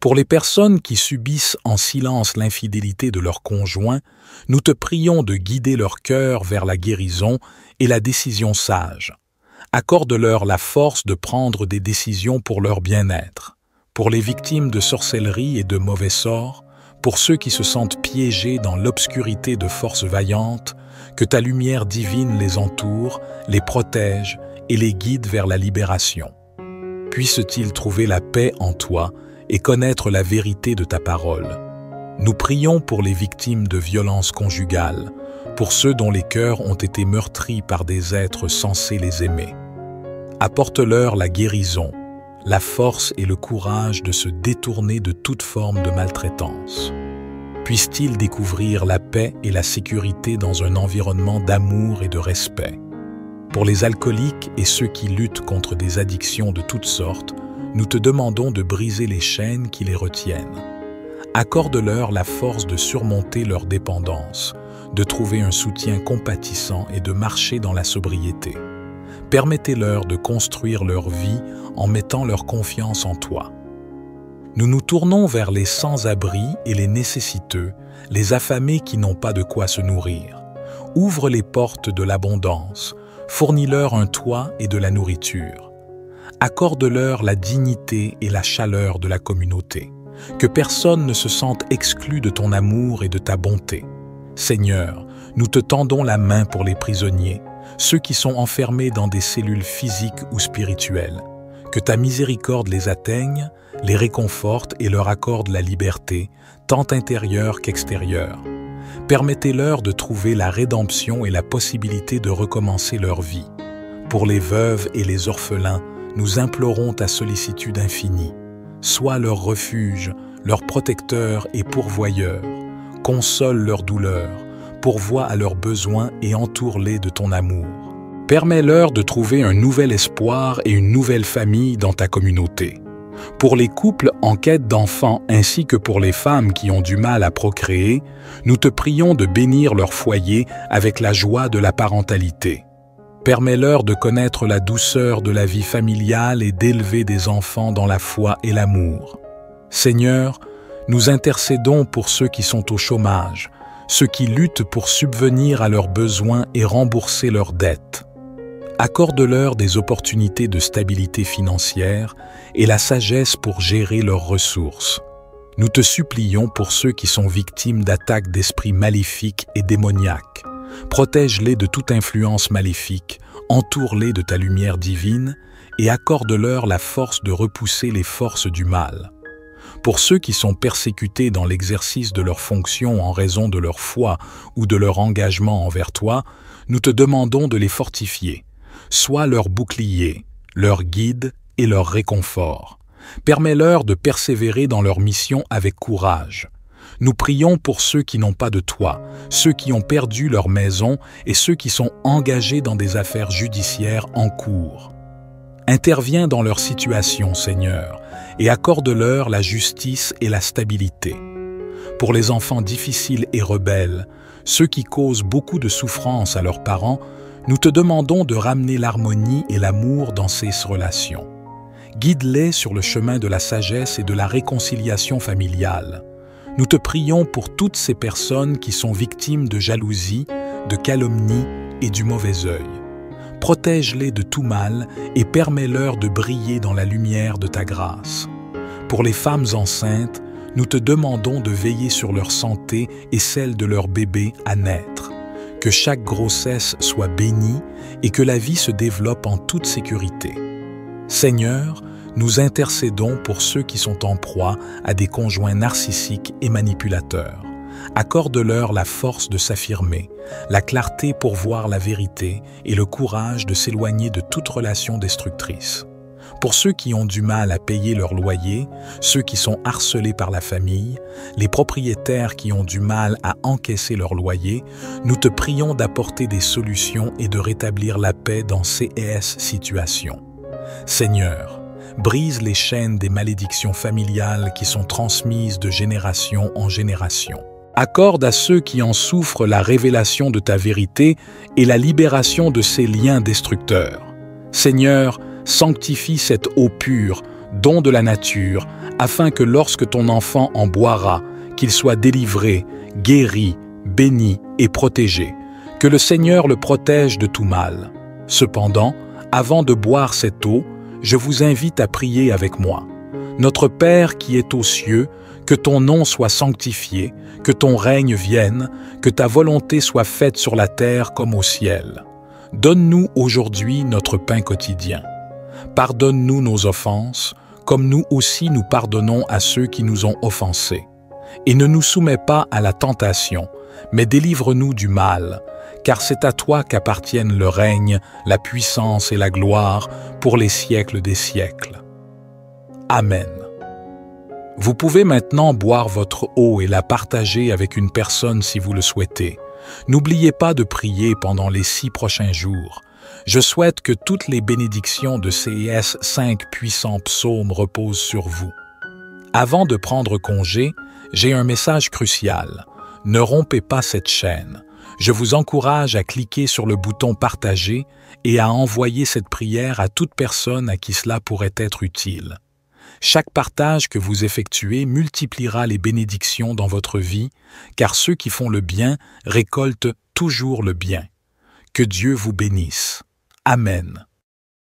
Pour les personnes qui subissent en silence l'infidélité de leur conjoint, nous te prions de guider leur cœur vers la guérison et la décision sage. Accorde-leur la force de prendre des décisions pour leur bien-être. Pour les victimes de sorcellerie et de mauvais sorts, pour ceux qui se sentent piégés dans l'obscurité de forces vaillantes, que ta lumière divine les entoure, les protège et les guide vers la libération. Puissent-ils trouver la paix en toi et connaître la vérité de ta parole. Nous prions pour les victimes de violences conjugales, pour ceux dont les cœurs ont été meurtris par des êtres censés les aimer. Apporte-leur la guérison, la force et le courage de se détourner de toute forme de maltraitance. Puissent-ils découvrir la paix et la sécurité dans un environnement d'amour et de respect. Pour les alcooliques et ceux qui luttent contre des addictions de toutes sortes, nous te demandons de briser les chaînes qui les retiennent. Accorde-leur la force de surmonter leur dépendance, de trouver un soutien compatissant et de marcher dans la sobriété. Permettez-leur de construire leur vie en mettant leur confiance en toi. Nous nous tournons vers les sans-abri et les nécessiteux, les affamés qui n'ont pas de quoi se nourrir. Ouvre les portes de l'abondance, fournis-leur un toit et de la nourriture. Accorde-leur la dignité et la chaleur de la communauté. Que personne ne se sente exclu de ton amour et de ta bonté. Seigneur, nous te tendons la main pour les prisonniers, ceux qui sont enfermés dans des cellules physiques ou spirituelles. Que ta miséricorde les atteigne, les réconforte et leur accorde la liberté, tant intérieure qu'extérieure. Permettez-leur de trouver la rédemption et la possibilité de recommencer leur vie. Pour les veuves et les orphelins, nous implorons ta sollicitude infinie. Sois leur refuge, leur protecteur et pourvoyeur. Console leurs douleurs, pourvois à leurs besoins et entoure-les de ton amour. Permets-leur de trouver un nouvel espoir et une nouvelle famille dans ta communauté. Pour les couples en quête d'enfants ainsi que pour les femmes qui ont du mal à procréer, nous te prions de bénir leur foyer avec la joie de la parentalité. Permets-leur de connaître la douceur de la vie familiale et d'élever des enfants dans la foi et l'amour. Seigneur, nous intercédons pour ceux qui sont au chômage, ceux qui luttent pour subvenir à leurs besoins et rembourser leurs dettes. Accorde-leur des opportunités de stabilité financière et la sagesse pour gérer leurs ressources. Nous te supplions pour ceux qui sont victimes d'attaques d'esprits maléfiques et démoniaques. Protège-les de toute influence maléfique, entoure-les de ta lumière divine et accorde-leur la force de repousser les forces du mal. Pour ceux qui sont persécutés dans l'exercice de leurs fonctions en raison de leur foi ou de leur engagement envers toi, nous te demandons de les fortifier. Sois leur bouclier, leur guide et leur réconfort. Permets-leur de persévérer dans leur mission avec courage. Nous prions pour ceux qui n'ont pas de toi, ceux qui ont perdu leur maison et ceux qui sont engagés dans des affaires judiciaires en cours. Interviens dans leur situation, Seigneur, et accorde-leur la justice et la stabilité. Pour les enfants difficiles et rebelles, ceux qui causent beaucoup de souffrance à leurs parents, nous te demandons de ramener l'harmonie et l'amour dans ces relations. Guide-les sur le chemin de la sagesse et de la réconciliation familiale. Nous te prions pour toutes ces personnes qui sont victimes de jalousie, de calomnie et du mauvais œil. Protège-les de tout mal et permets-leur de briller dans la lumière de ta grâce. Pour les femmes enceintes, nous te demandons de veiller sur leur santé et celle de leur bébé à naître. Que chaque grossesse soit bénie et que la vie se développe en toute sécurité. Seigneur, nous intercédons pour ceux qui sont en proie à des conjoints narcissiques et manipulateurs. Accorde-leur la force de s'affirmer, la clarté pour voir la vérité et le courage de s'éloigner de toute relation destructrice. Pour ceux qui ont du mal à payer leur loyer, ceux qui sont harcelés par la famille, les propriétaires qui ont du mal à encaisser leur loyer, nous te prions d'apporter des solutions et de rétablir la paix dans ces situations. Seigneur, brise les chaînes des malédictions familiales qui sont transmises de génération en génération. Accorde à ceux qui en souffrent la révélation de ta vérité et la libération de ces liens destructeurs. Seigneur, sanctifie cette eau pure, don de la nature, afin que lorsque ton enfant en boira, qu'il soit délivré, guéri, béni et protégé. Que le Seigneur le protège de tout mal. Cependant, avant de boire cette eau, je vous invite à prier avec moi. Notre Père qui est aux cieux, que ton nom soit sanctifié, que ton règne vienne, que ta volonté soit faite sur la terre comme au ciel. Donne-nous aujourd'hui notre pain quotidien. Pardonne-nous nos offenses, comme nous aussi nous pardonnons à ceux qui nous ont offensés. Et ne nous soumets pas à la tentation, mais délivre-nous du mal, car c'est à toi qu'appartiennent le règne, la puissance et la gloire pour les siècles des siècles. Amen. Vous pouvez maintenant boire votre eau et la partager avec une personne si vous le souhaitez. N'oubliez pas de prier pendant les 6 prochains jours. Je souhaite que toutes les bénédictions de ces 5 puissants psaumes reposent sur vous. Avant de prendre congé, j'ai un message crucial. Ne rompez pas cette chaîne. Je vous encourage à cliquer sur le bouton « Partager » et à envoyer cette prière à toute personne à qui cela pourrait être utile. Chaque partage que vous effectuez multipliera les bénédictions dans votre vie, car ceux qui font le bien récoltent toujours le bien. Que Dieu vous bénisse. Amen.